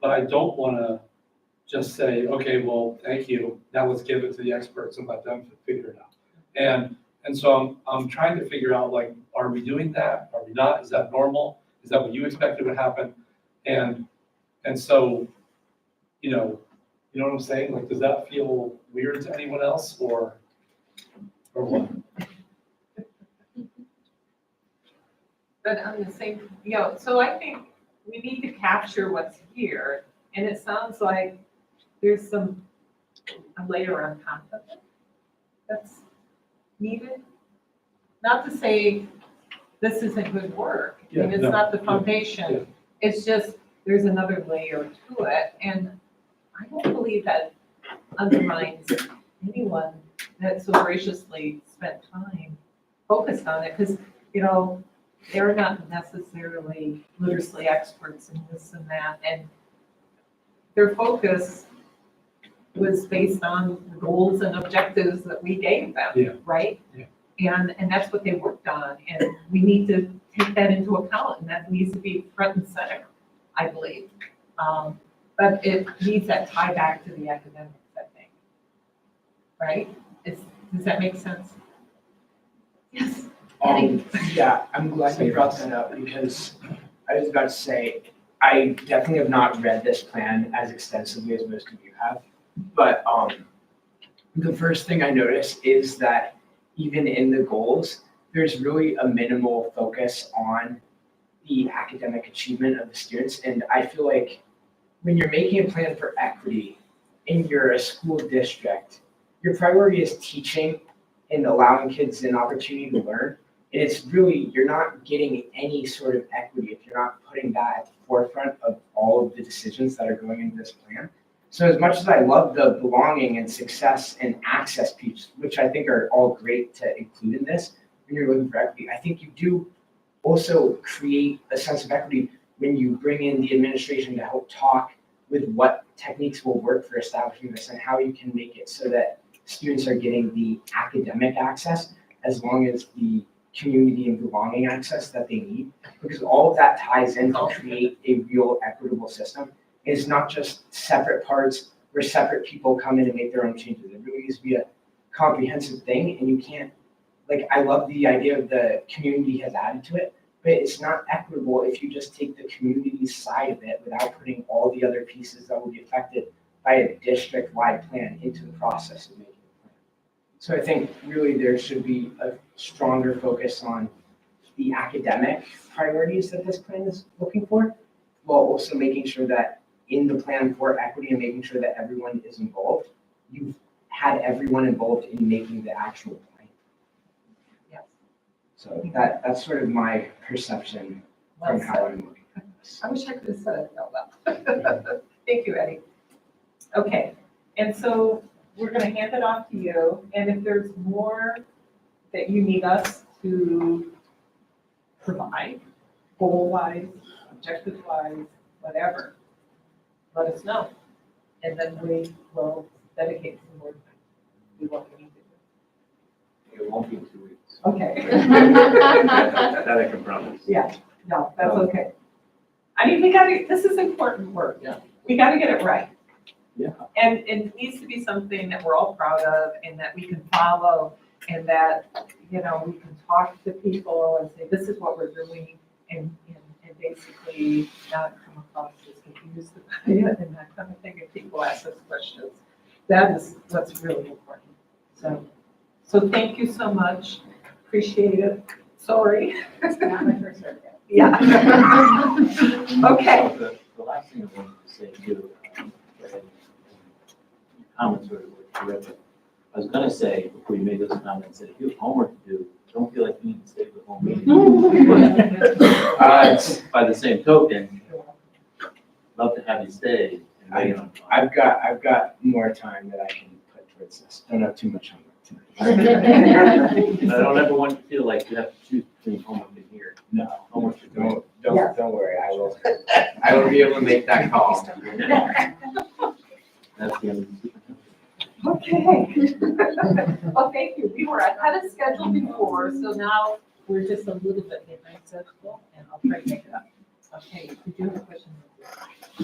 but I don't want to just say, okay, well, thank you, now let's give it to the experts and let them figure it out. And so I'm trying to figure out, like, are we doing that? Are we not? Is that normal? Is that what you expected would happen? And so, you know what I'm saying? Like, does that feel weird to anyone else or what? But on the same, so I think we need to capture what's here, and it sounds like there's a layer on top of it that's needed. Not to say this isn't good work, I mean, it's not the foundation, it's just, there's another layer to it, and I don't believe that undermines anyone that so graciously spent time focused on it, because, they're not necessarily literacy experts in this and that, and their focus was based on the goals and objectives that we gave them, right? And that's what they worked on, and we need to take that into account, and that needs to be front and center, I believe. But it needs that tie back to the academics, I think. Right? Does that make sense? Yes. Yeah, I'm glad you brought that up because I was about to say, I definitely have not read this plan as extensively as most of you have. But the first thing I noticed is that even in the goals, there's really a minimal focus on the academic achievement of the students. And I feel like when you're making a plan for equity and you're a school district, your priority is teaching and allowing kids an opportunity to learn. And it's really, you're not getting any sort of equity if you're not putting that at the forefront of all of the decisions that are going into this plan. So as much as I love the belonging and success and access piece, which I think are all great to include in this, when you're looking for equity, I think you do also create a sense of equity when you bring in the administration to help talk with what techniques will work for establishing this and how you can make it so that students are getting the academic access as long as the community and belonging access that they need, because all of that ties in to create a real equitable system. It's not just separate parts where separate people come in and make their own changes. It really needs to be a comprehensive thing, and you can't, like, I love the idea of the community has added to it, but it's not equitable if you just take the community side of it without putting all the other pieces that will be affected by a district-wide plan into the process of making the plan. So I think really there should be a stronger focus on the academic priorities that this plan is looking for, while also making sure that in the plan for equity and making sure that everyone is involved, you've had everyone involved in making the actual plan. Yes. So that's sort of my perception from how I'm looking at this. I wish I could have said it out loud. Thank you, Eddie. Okay, and so we're gonna hand it off to you, and if there's more that you need us to provide, goal-wise, objective-wise, whatever, let us know. And then we will dedicate some more time to what we need to do. It won't be 2 weeks. Okay. That I can promise. Yeah, no, that's okay. I mean, this is important work. Yeah. We gotta get it right. Yeah. And it needs to be something that we're all proud of and that we can follow and that, we can talk to people and say, this is what we're doing and basically not come across as confused about it and that kind of thing if people ask us questions. That is what's really important. So thank you so much. Appreciate it. Sorry. It's not my first rodeo. Yeah. Okay. So the last thing I wanted to say too, comments were terrific. I was gonna say, before you made those comments, that if you have homework to do, don't feel like you need to stay for the whole meeting. By the same token, love to have you stay and weigh in on. I've got more time that I can put towards this. Don't have too much homework tonight. But I don't ever want you to feel like you have to choose between homework and here. No, Homework should go. don't worry. I will be able to make that call. That's the end of the. Okay. Well, thank you. We were ahead of schedule before, so now we're just a little bit behind schedule, and I'll try to make it up. Okay, did you have a question?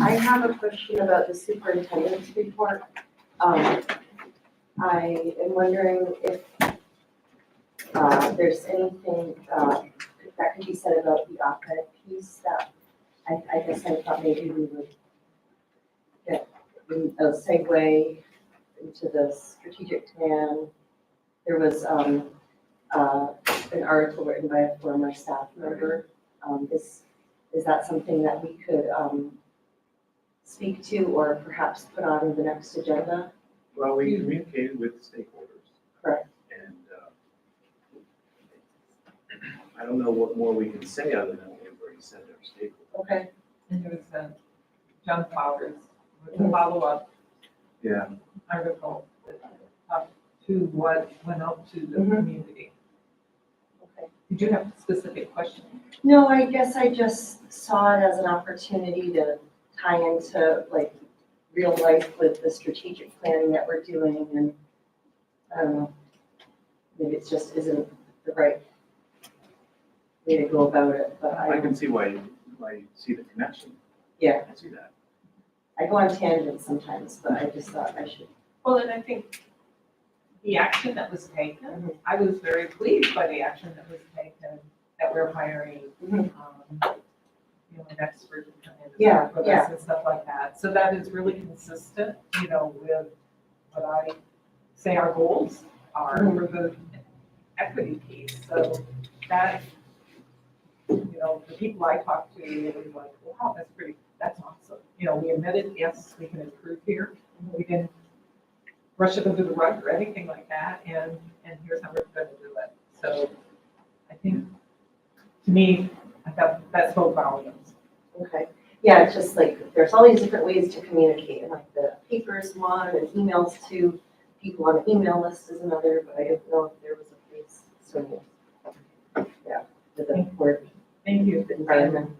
I have a question about the superintendent's report. I am wondering if there's anything that could be said about the op-ed piece that I guess I thought maybe we would get a segue into the strategic plan. There was an article written by a former staff member. Is that something that we could speak to or perhaps put on the next agenda? Well, we communicated with stakeholders. Correct. And I don't know what more we can say other than what we've already said to our stakeholders. Okay. And there was John Flowers with a follow-up Yeah. article that talked to what went out to the community. Okay. Did you have a specific question? No, I guess I just saw it as an opportunity to tie into like real life with the strategic planning that we're doing, and I don't know, maybe it just isn't the right way to go about it, but I can see why you see the connection. Yeah. I see that. I go on tangents sometimes, but I just thought I should. Well, and I think the action that was taken, I was very pleased by the action that was taken, that we're hiring, an expert to come in and work with us and stuff like that. So that is really consistent, with what I say our goals are for the equity piece. So that, the people I talked to, it was like, wow, that's awesome. We admitted, yes, we can improve here. We didn't brush it under the rug or anything like that, and here's how we're going to do it. So I think, to me, I thought that spoke volumes. Okay. Yeah, it's just like, there's all these different ways to communicate, and like the papers one, and emails to people on the email list is another, but I didn't know if there was a place, so, yeah, with the board. Thank you. Environment.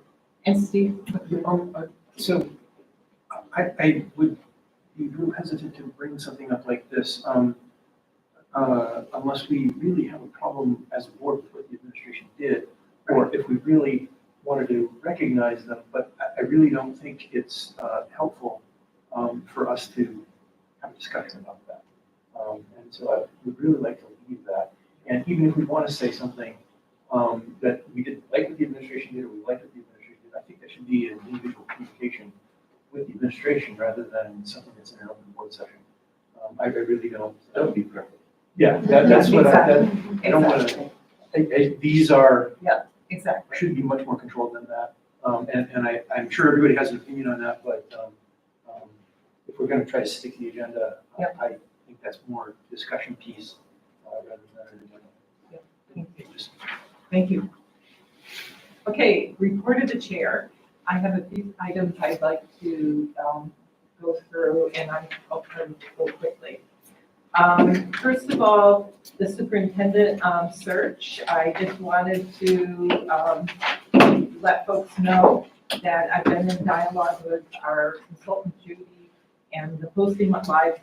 And Steve? So I would be real hesitant to bring something up like this unless we really have a problem as a board with what the administration did, or if we really wanted to recognize them, but I really don't think it's helpful for us to have a discussion about that. And so I would really like to leave that. And even if we want to say something that we didn't like what the administration did, or we liked what the administration did, I think that should be an individual communication with the administration rather than something that's in an open board session. I really don't. That would be perfect. Yeah, that's what I don't want to, these are. Yeah, exactly. Should be much more controlled than that. And I'm sure everybody has an opinion on that, but if we're going to try to stick to the agenda, I think that's more discussion piece rather than an agenda. Thank you. Okay, report of the chair. I have a few items I'd like to go through, and I'll try to go quickly. First of all, the superintendent search. I just wanted to let folks know that I've been in dialogue with our consultant Judy, and the posting went live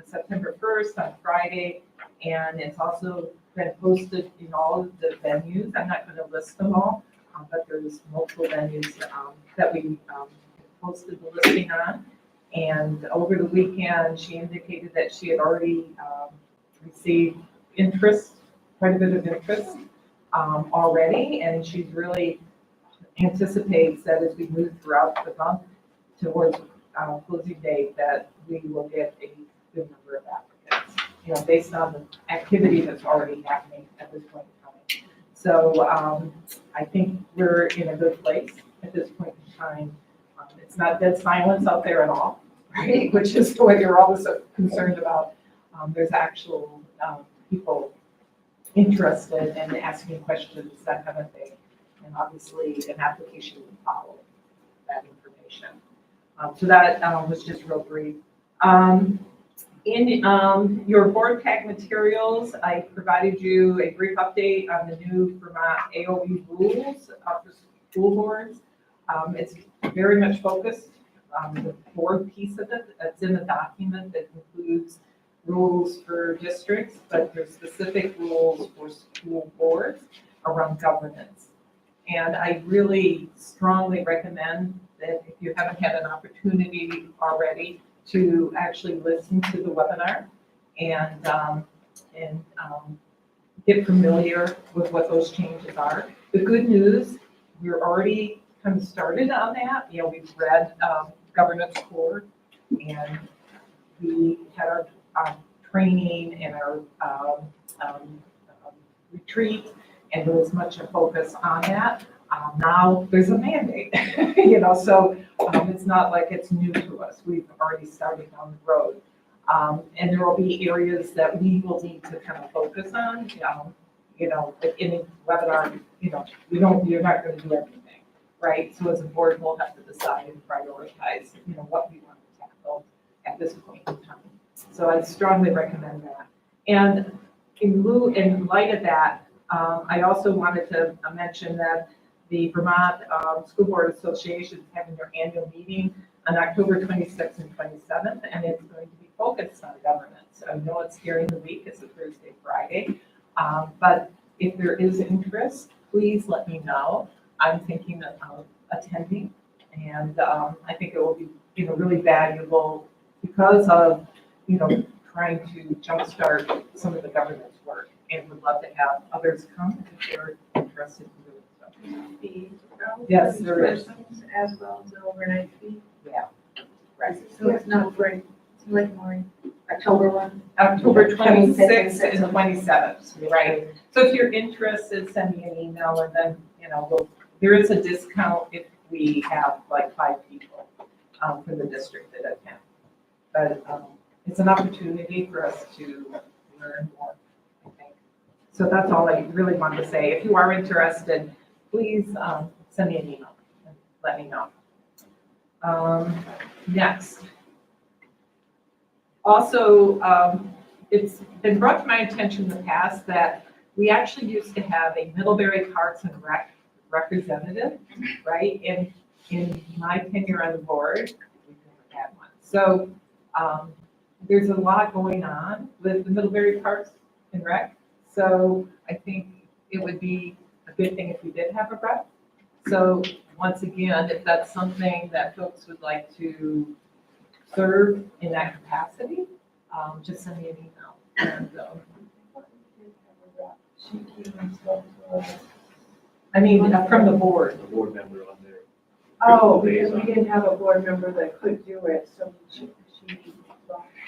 September 1st on Friday, and it's also been posted in all of the venues. I'm not going to list them all, but there's multiple venues that we posted the listing on. And over the weekend, she indicated that she had already received quite a bit of interest already, and she's really anticipates that as we move throughout the month towards closing date, that we will get a good number of applicants, based on the activity that's already happening at this point in time. So I think we're in a good place at this point in time. It's not dead silence out there at all, right? Which is what you're always so concerned about. There's actual people interested and asking questions, that kind of thing. And obviously an application would follow that information. So that was just real brief. In your board pack materials, I provided you a brief update on the new Vermont AOE rules for school boards. It's very much focused on the board piece of it. That's in the document that includes rules for districts, but there's specific rules for school boards around governance. And I really strongly recommend that if you haven't had an opportunity already to actually listen to the webinar and get familiar with what those changes are. The good news, we're already kind of started on that. You know, we've read governance core, and we had our training and our retreat, and there was much a focus on that. Now there's a mandate, you know, so it's not like it's new to us. We've already started down the road. And there will be areas that we will need to kind of focus on. You know, like in a webinar, you know, you're not going to do everything, right? So as a board, we'll have to decide and prioritize, you know, what we want to tackle at this point in time. So I strongly recommend that. And in light of that, I also wanted to mention that the Vermont School Board Association is having their annual meeting on October 26th and 27th, and it's going to be focused on governance. I know it's during the week, it's a Thursday, Friday, but if there is interest, please let me know. I'm thinking of attending, and I think it will be, you know, really valuable because of, you know, trying to jumpstart some of the governance work, and would love to have others come if they're interested in doing so. Yes, there is. As well as the overnight fee. Yeah. Right. So it's not for, it's like more October one. October 26th and 27th, right? So if you're interested, send me an email, and then, you know, there is a discount if we have like 5 people from the district that attend. But it's an opportunity for us to learn more, I think. So that's all I really wanted to say. If you are interested, please send me an email and let me know. Next. Also, it's been brought to my attention in the past that we actually used to have a Middlebury Parks and Rec representative, right? In my tenure on the board, we've never had one. So there's a lot going on with the Middlebury Parks and Rec. So I think it would be a good thing if we did have a rep. So once again, if that's something that folks would like to serve in that capacity, just send me an email. And, I mean, from the board. The board member on there. Oh, because we didn't have a board member that could do it, so she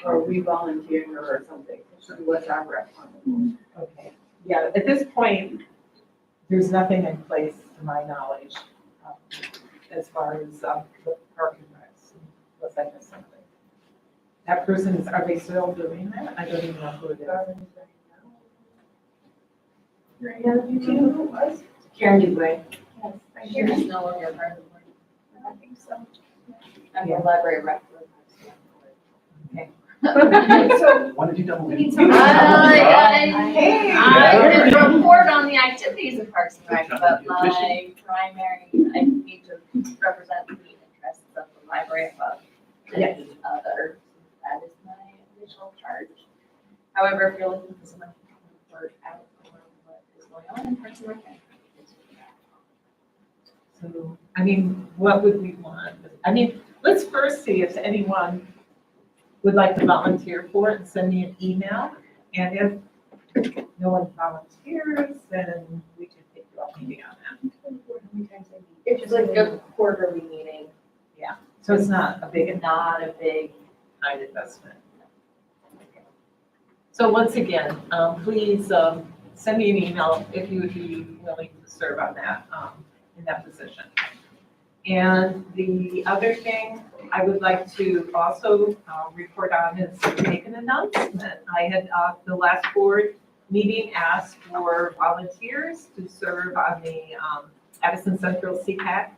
or we volunteered her or something. She was our rep on the board. Okay. Yeah, at this point, there's nothing in place to my knowledge as far as the parking recs, unless I missed something. That person is, are they still doing that? I don't even know who it is. You know who it was? Karen Dubois. Yes. Karen's no longer part of the board. I think so. I'm the library rep. Okay. So, Why did you double? we need dip? some. I didn't report on the activities of Parks and Rec, but my primary, I need to represent the interests of the library above any other. That is my initial charge. However, if you're looking for someone who can report out on what is going on in Parks and Rec, So, I mean, what would we want? I mean, let's first see if anyone would like to volunteer for it and send me an email. And if no one volunteers, then we can take you up maybe on that. it's like a quarterly meeting, So it's not a big, not a big. time investment. So once again, please send me an email if you would be willing to serve on that, in that position. And the other thing I would like to also report on is make an announcement. I had, the last board meeting asked for volunteers to serve on the Addison Central CPAC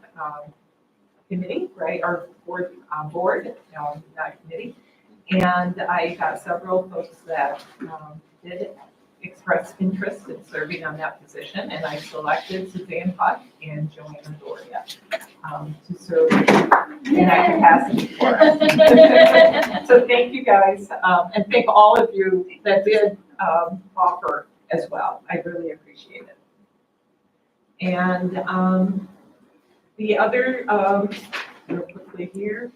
committee, right, or board, not committee. And I got several folks that did express interest in serving on that position, and I selected Suzanne Huck and Joanna Doria to serve in that capacity for us. So thank you guys, and thank all of you that did offer as well. I really appreciate it. And the other real quickly here.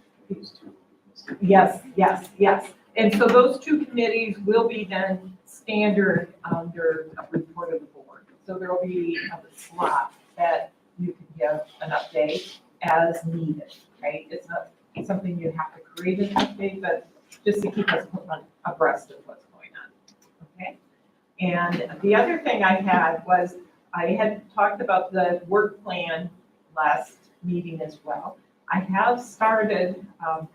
Yes, yes, yes. And so those two committees will be then standard under a report of the board. So there will be a slot that you can give an update as needed, right? It's not something you have to create an update, but just to keep us abreast of what's going on, okay? And the other thing I had was, I had talked about the work plan last meeting as well. I have started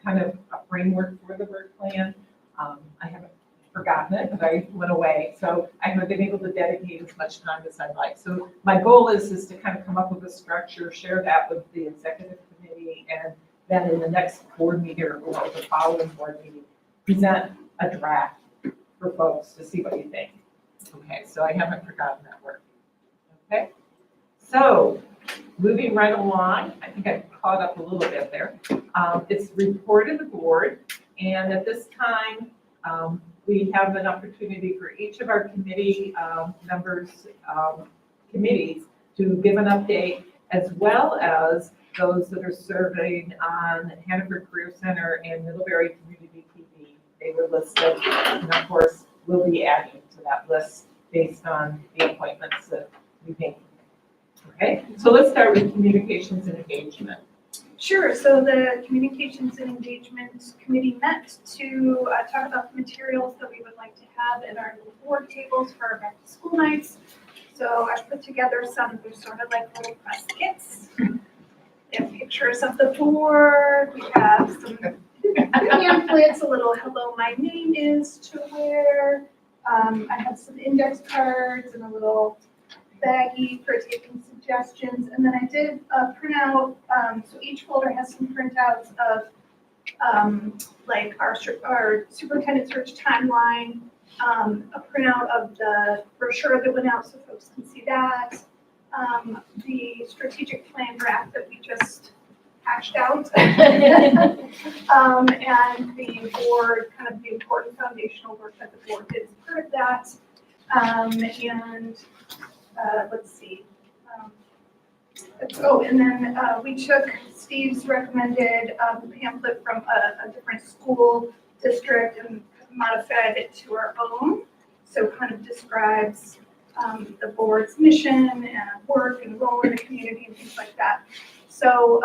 kind of a framework for the work plan. I haven't forgotten it, but I went away. So I haven't been able to dedicate as much time as I'd like. So my goal is to kind of come up with a structure, share that with the executive committee, and then in the next board meeting or the following board meeting, present a draft for folks to see what you think. Okay, so I haven't forgotten that work. Okay, so moving right along, I think I've caught up a little bit there. It's report of the board, and at this time, we have an opportunity for each of our committee members, committees to give an update, as well as those that are serving on Hannaford Career Center and Middlebury Community TV. They were listed, and of course, we'll be adding to that list based on the appointments that we make. Okay, so let's start with communications and engagement. Sure, so the Communications and Engagement Committee met to talk about the materials that we would like to have in our new board tables for our back to school nights. So I put together some, they're sort of like little press kits. We have pictures of the board, we have some pamphlets, a little hello, my name is to wear. I have some index cards and a little baggie for taking suggestions, and then I did print out, so each folder has some printouts of like our superintendent search timeline, a printout of the brochure that went out so folks can see that, the strategic plan draft that we just hashed out, and the board, kind of the important foundational work that the board did as part of that, and let's see. And then we took Steve's recommended pamphlet from a different school district and modified it to our own. So kind of describes the board's mission and work and role in the community and things like that. So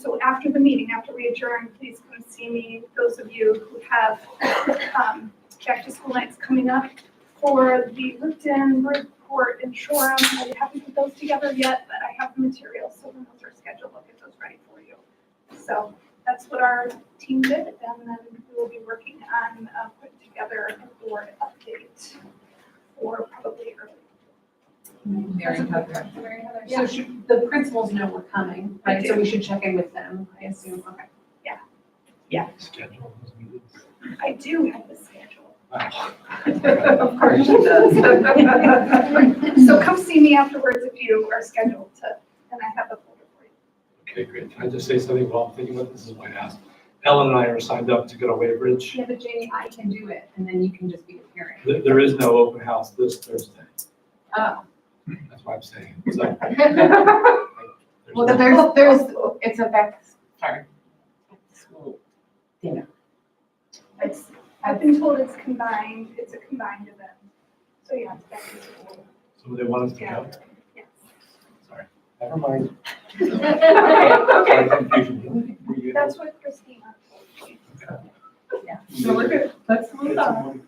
so after the meeting, after we adjourn, please come see me, those of you who have back to school nights coming up. For the Lipton report and Shoreham, I haven't put those together yet, but I have the materials, so when those are scheduled, I'll get those ready for you. So that's what our team did, and then we will be working on putting together a board update for probably early. Mary Heather. Yeah. So the principals know we're coming, right? So we should check in with them, I assume, okay. Schedule those meetings. I do have the schedule. Wow. Of course she does. So come see me afterwards if you are scheduled to, and I have a folder for you. Okay, great. Can I just say something while I'm thinking about this? Is why I asked. Ellen and I are signed up to go to Waybridge. Yeah, but Jamie, I can do it, and then you can just be a parent. There is no open house this Thursday. Oh. That's why I'm saying. So, Well, it's a back to school dinner. I've been told it's a combined event. So yeah, it's back to school. So they want us to go? Yes. Sorry. Never mind. Okay. Sorry, confusion. Were you- That's what Christina told me. Yeah. So let's move on.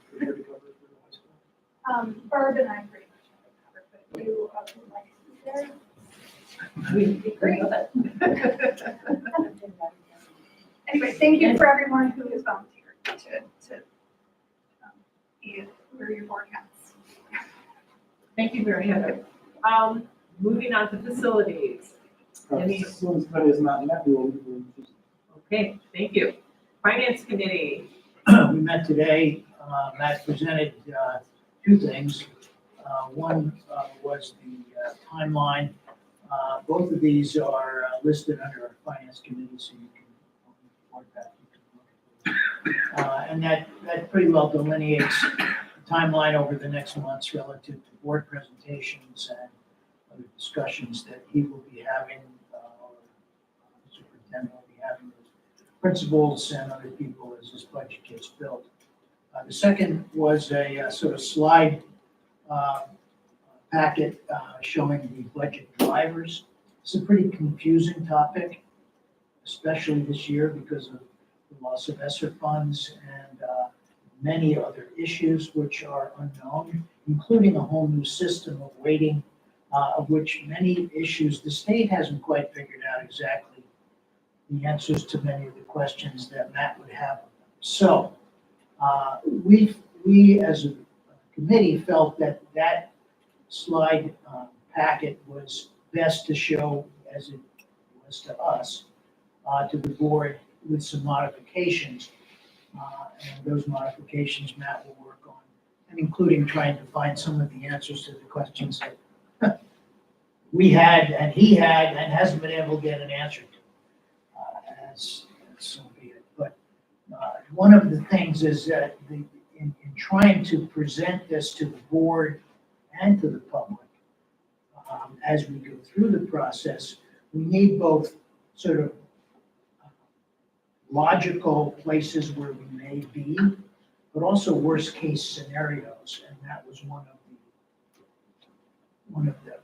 Barb and I pretty much have it covered, but if you would like to be there. We agree with it. Anyway, thank you for everyone who has volunteered to wear your board hats. Thank you, Mary Heather. Moving on to facilities. Any- As soon as Cody is not met, we will just. Okay, thank you. Finance Committee. We met today, Matt presented two things. One was the timeline. Both of these are listed under our Finance Committee, so you can report that. And that pretty well delineates the timeline over the next months relative to board presentations and other discussions that he will be having, then we'll be having with principals and other people as this budget gets built. The second was a sort of slide packet showing the budget drivers. It's a pretty confusing topic, especially this year because of the loss of ESSER funds and many other issues which are unknown, including a whole new system of weighting, of which many issues the state hasn't quite figured out exactly the answers to many of the questions that Matt would have. So we as a committee felt that that slide packet was best to show as it was to us, to the board with some modifications. And those modifications Matt will work on, and including trying to find some of the answers to the questions that we had and he had and hasn't been able to get an answer to, as so be it. But one of the things is that in trying to present this to the board and to the public, as we go through the process, we need both sort of logical places where we may be, but also worst case scenarios, and that was one of the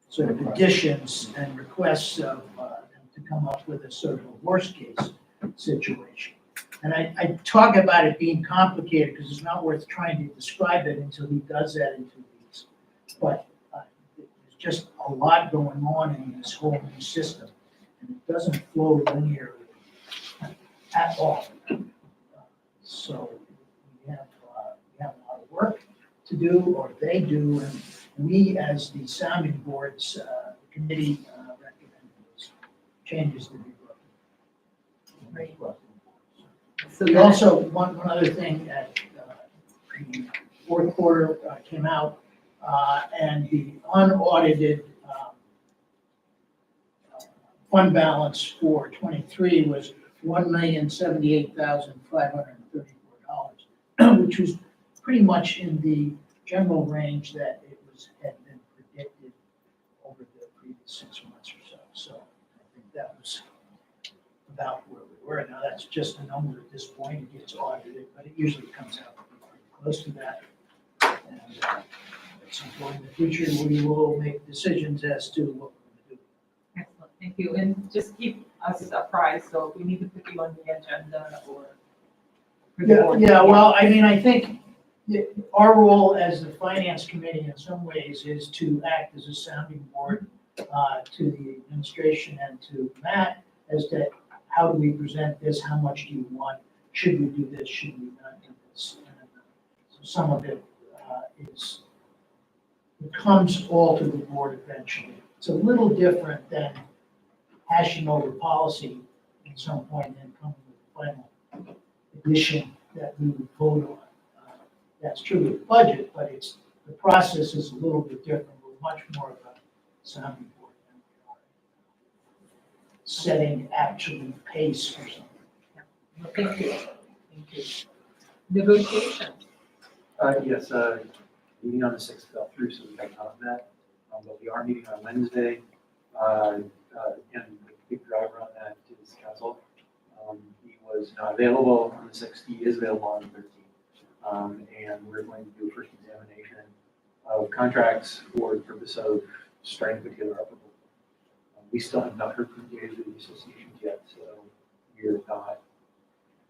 sort of additions and requests of them to come up with a sort of a worst case situation. And I talk about it being complicated because it's not worth trying to describe it until he does that in 2 weeks. But there's just a lot going on in this whole new system, and it doesn't flow linearly at all. So we have a lot of work to do, or they do, and we as the sounding boards committee recommend those changes to be brought. So We then- also, one other thing, at the fourth quarter came out, and the unaudited fund balance for '23 was $1,078,534, which was pretty much in the general range that had been predicted over the previous 6 months or so. So I think that was about where we were. Now, that's just a number at this point. It gets audited, but it usually comes out pretty close to that. And at some point in the future, we will make decisions as to what we're going to do. Excellent, thank you. And just keep us apprised, so if we need to put you on the agenda or. Yeah, well, I mean, I think our role as the finance committee in some ways is to act as a sounding board to the administration and to Matt as to how do we present this, how much do you want, should we do this, should we not do this? And so some of it it comes all to the board eventually. It's a little different than hashing over policy at some point and coming with the final edition that we would vote on. That's true with the budget, but the process is a little bit different. We're much more of a sounding board than we are setting actually pace or something. Well, thank you, thank you. Negotiations. Yes, meeting on the 6th fell through, so we have not met. But we are meeting on Wednesday. And the big driver on that is council. He was not available on the 6th. He is available on the 13th. And we're going to do a first examination of contracts for the purpose of starting to put together our proposal. We still have not heard from the associations yet, so we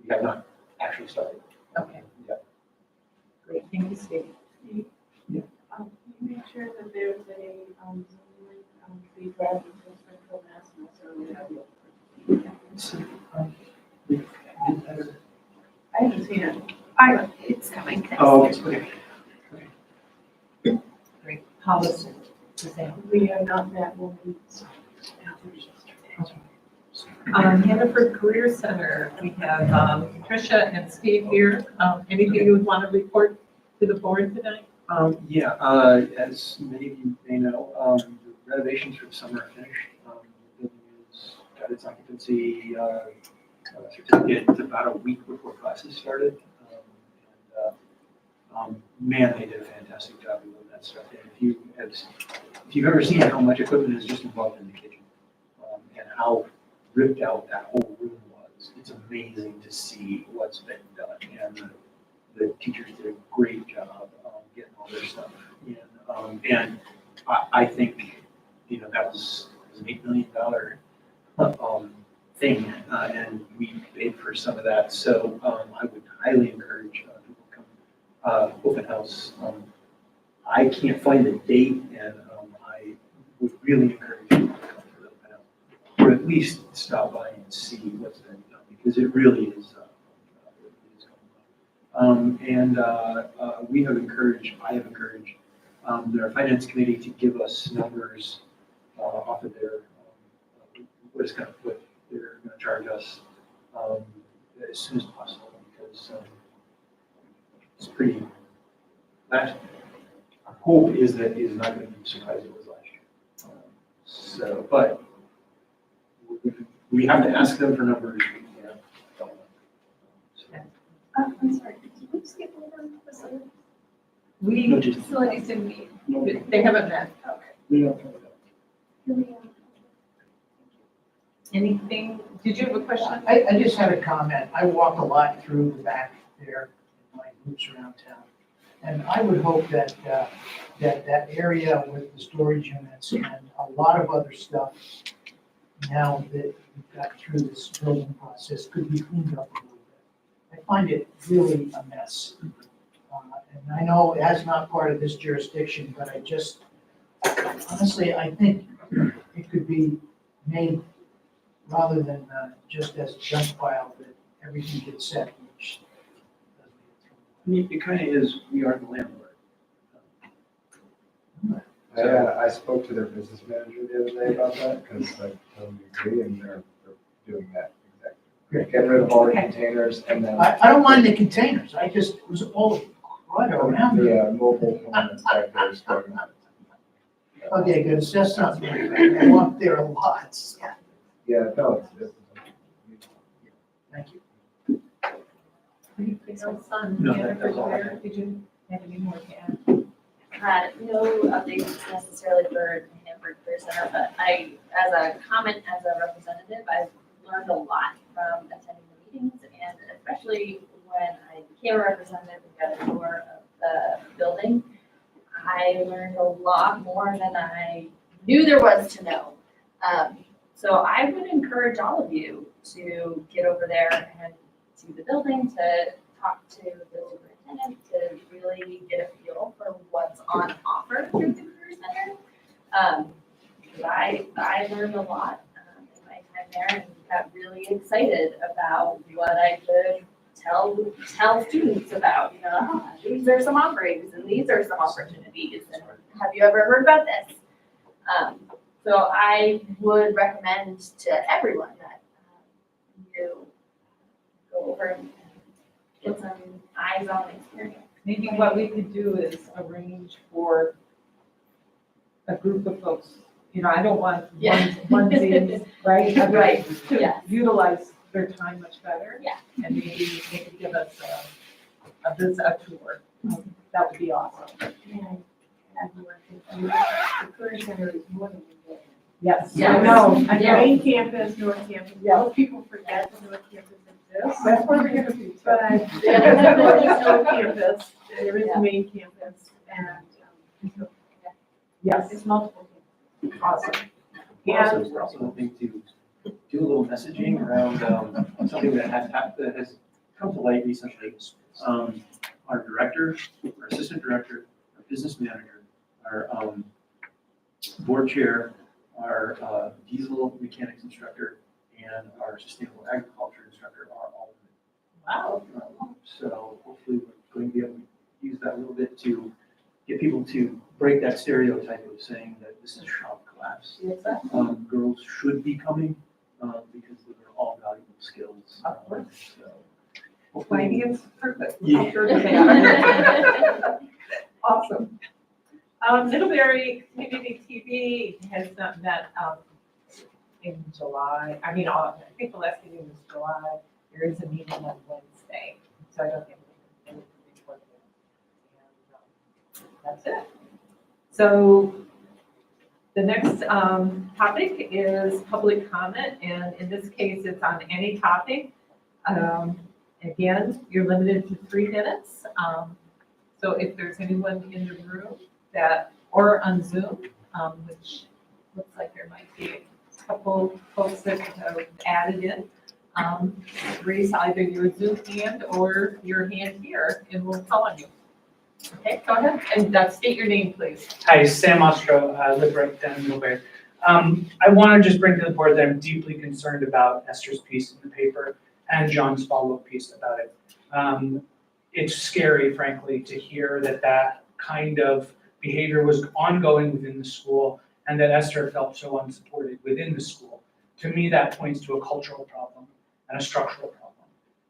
have not actually started. Okay. Yeah. Great, thank you, Steve. Can you make sure that there's a Zoom link for you guys to Central Mass and also I haven't seen it. It's coming. Oh, okay. Great, policy, Suzanne. We have not met when we. Hannaford Career Center, we have Tricia and Steve here. Anything you would want to report to the board tonight? As many of you may know, the renovations for the summer are finished. The building has got its occupancy certificate about a week before classes started. Man, they did a fantastic job of that stuff. And if you've ever seen how much equipment is just involved in the kitchen, and how ripped out that whole room was. It's amazing to see what's been done, and the teachers did a great job getting all their stuff in. And I think, that was an $8 million thing, and we paid for some of that. So I would highly encourage people to come open house. I can't find the date, and I would really encourage people to come to the open house, or at least stop by and see what's been done, because it really is. We have encouraged, I have encouraged their finance committee to give us numbers off of their, what they're gonna charge us as soon as possible, because it's pretty, our hope is that it is not gonna be as surprised as it was last year. So, but we have to ask them for numbers. We can't tell them. I'm sorry, did you skip over facilities? Facilities didn't meet, they haven't met. Okay. We don't cover that. Anything, did you have a question? I just had a comment. I walk a lot through the back there, in my groups around town. And I would hope that, that area with the storage units and a lot of other stuff, now that we've got through this building process, could be cleaned up a little bit. I find it really a mess. And I know that's not part of this jurisdiction, but I just, honestly, I think it could be made, rather than just as a junk pile, that everything gets set, which doesn't get thrown away. It kind of is, we are the landlord. I spoke to their business manager the other day about that, because I totally agree, and they're doing that exactly. Getting rid of all the containers, and then. I don't mind the containers, I just, it was all crud around it. Yeah, mobile home inspectors going on. Okay, good, it's just something, I walk there a lot. Yeah, no, it's. Thank you. Anything else on No, Jennifer's that's all. letter? Did you have any more to add? No updates necessarily for Hamburg Career Center, but as a comment, as a representative, I've learned a lot from attending the meetings, and especially when I became a representative and got a tour of the building, I learned a lot more than I knew there was to know. So I would encourage all of you to get over there and see the building, to talk to the superintendent, to really get a feel for what's on offer through the Career Center. Because I learned a lot in my time there, and got really excited about what I could tell students about, these are some offerings and these are some opportunities, and have you ever heard about this? So I would recommend to everyone that you go over and get some eyes-on experience. Maybe what we could do is arrange for a group of folks, I don't want one team, right? I'd Right, like to yes. utilize their time much better. Yeah. And maybe they could give us a tour. That would be awesome. The Career Center is more than one building. Yes. Yeah. I know. The main campus, North Campus, most people forget that North Campus exists. That's where we're gonna be. But there's no campus, there is a main campus, and Yes. it's multiple campuses. Awesome. We're also hoping to do a little messaging around something that has come to light recently. Our director, our assistant director, our business manager, our board chair, our diesel mechanics instructor, and our sustainable agriculture instructor are all women. Wow. So hopefully we're going to be able to use that a little bit to get people to break that stereotype of saying that this is a shop class. Exactly. Girls should be coming because those are all valuable skills. Of course. So Plenty is perfect. Yeah. I'm sure they are. Awesome. Middlebury Community TV has not met in July. I think the last meeting was July. There is a meeting on Wednesday, so I don't think we can report it. And that's it. So The next topic is public comment, and in this case, it's on any topic. Again, you're limited to 3 minutes. So if there's anyone in the room that, or on Zoom, which looks like there might be a couple folks that have added in, raise either your Zoom hand or your hand here, and we'll call on you. Okay, go ahead, and state your name, please. Hi, Sam Ostro, I live right down in Middlebury. I want to just bring to the board that I'm deeply concerned about Esther's piece in the paper and John's follow-up piece about it. It's scary, frankly, to hear that that kind of behavior was ongoing within the school and that Esther felt so unsupported within the school. To me, that points to a cultural problem and a structural problem.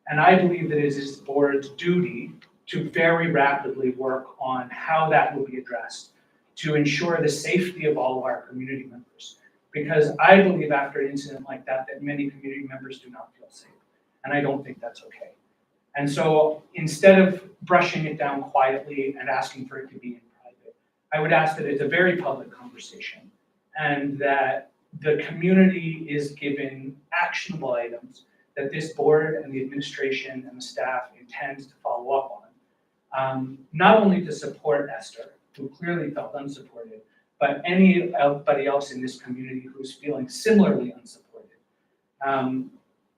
And I believe that it is this board's duty to very rapidly work on how that will be addressed to ensure the safety of all of our community members. Because I believe after an incident like that, that many community members do not feel safe. And I don't think that's okay. And so instead of brushing it down quietly and asking for it to be in private, I would ask that it's a very public conversation and that the community is given actionable items that this board and the administration and the staff intends to follow up on. Not only to support Esther, who clearly felt unsupported, but anybody else in this community who's feeling similarly unsupported.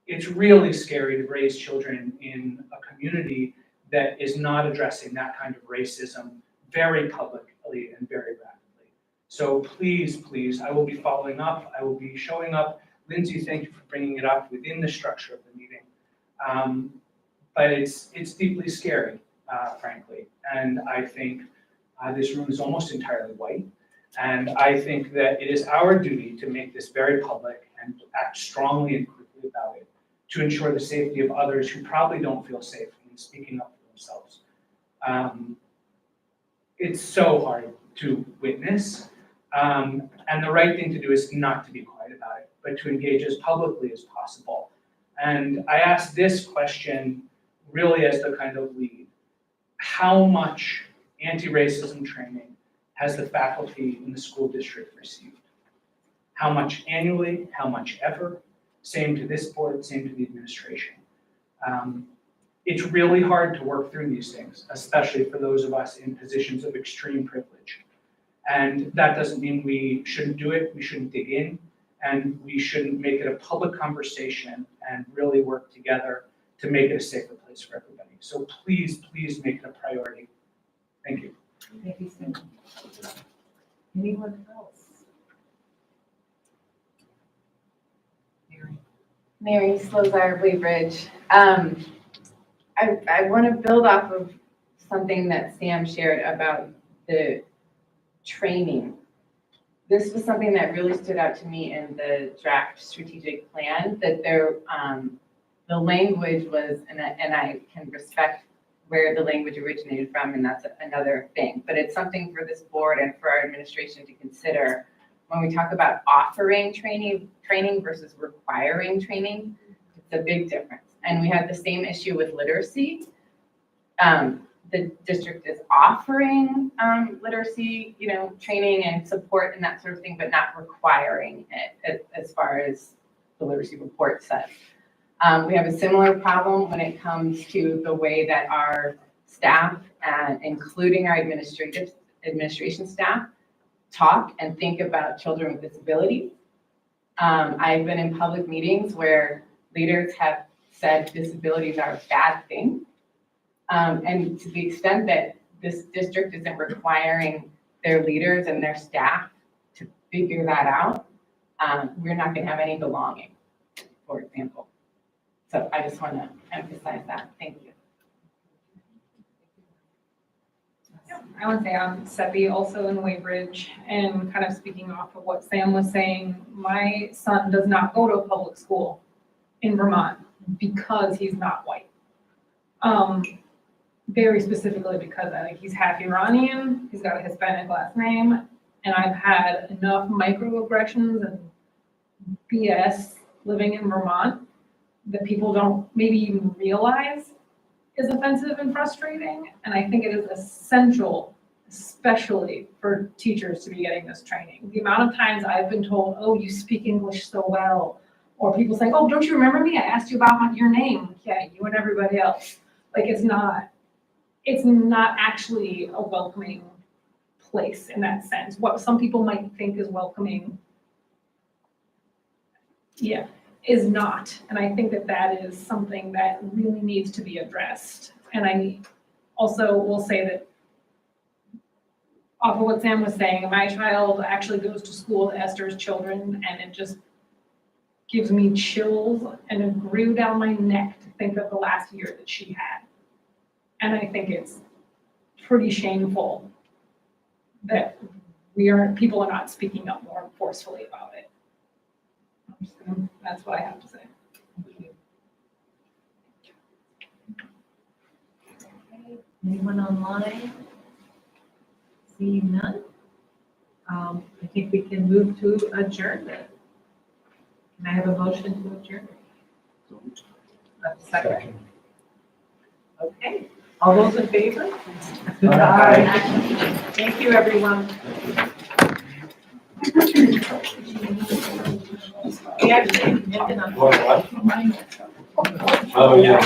It's really scary to raise children in a community that is not addressing that kind of racism very publicly and very rapidly. So please, please, I will be following up. I will be showing up. Lindsay, thank you for bringing it up within the structure of the meeting. But it's deeply scary, frankly. And I think this room is almost entirely white. And I think that it is our duty to make this very public and act strongly and quickly about it to ensure the safety of others who probably don't feel safe in speaking up for themselves. It's so hard to witness. And the right thing to do is not to be quiet about it, but to engage as publicly as possible. And I ask this question really as the kind of lead. How much anti-racism training has the faculty in the school district received? How much annually, how much ever? Same to this board, same to the administration. It's really hard to work through these things, especially for those of us in positions of extreme privilege. And that doesn't mean we shouldn't do it, we shouldn't dig in, and we shouldn't make it a public conversation and really work together to make it a safer place for everybody. So please, please make it a priority. Thank you. Thank you, Sam. Anyone else? Mary Slozar, Waybridge. I want to build off of something that Sam shared about the training. This was something that really stood out to me in the draft strategic plan, that there, the language was, and I can respect where the language originated from, and that's another thing, but it's something for this board and for our administration to consider when we talk about offering training versus requiring training. It's a big difference. And we had the same issue with literacy. The district is offering literacy, training and support and that sort of thing, but not requiring it as far as the literacy report says. We have a similar problem when it comes to the way that our staff, including our administration staff, talk and think about children with disabilities. I've been in public meetings where leaders have said disabilities are a bad thing. And to the extent that this district isn't requiring their leaders and their staff to figure that out, we're not going to have any belonging, for example. So I just want to emphasize that. Thank you. I would say I'm Seppi, also in Waybridge, and kind of speaking off of what Sam was saying, my son does not go to a public school in Vermont because he's not white. Very specifically because I think he's half Iranian, he's got a Hispanic last name, and I've had enough microaggressions and BS living in Vermont that people don't maybe even realize is offensive and frustrating. And I think it is essential especially for teachers to be getting this training. The amount of times I've been told, oh, you speak English so well, or people saying, oh, don't you remember me? I asked you about your name. Yeah, you and everybody else. Like, it's not actually a welcoming place in that sense. What some people might think is welcoming, yeah, is not. And I think that that is something that really needs to be addressed. And I also will say that off of what Sam was saying, my child actually goes to school with Esther's children, and it just gives me chills and a grew down my neck to think of the last year that she had. And I think it's pretty shameful that people are not speaking up more forcefully about it. That's what I have to say. Anyone online? Seeing none? I think we can move to adjournment. Can I have a motion to adjourn? A second. Okay, all those in favor? Aye. Thank you, everyone. We actually ended on. Oh, yeah.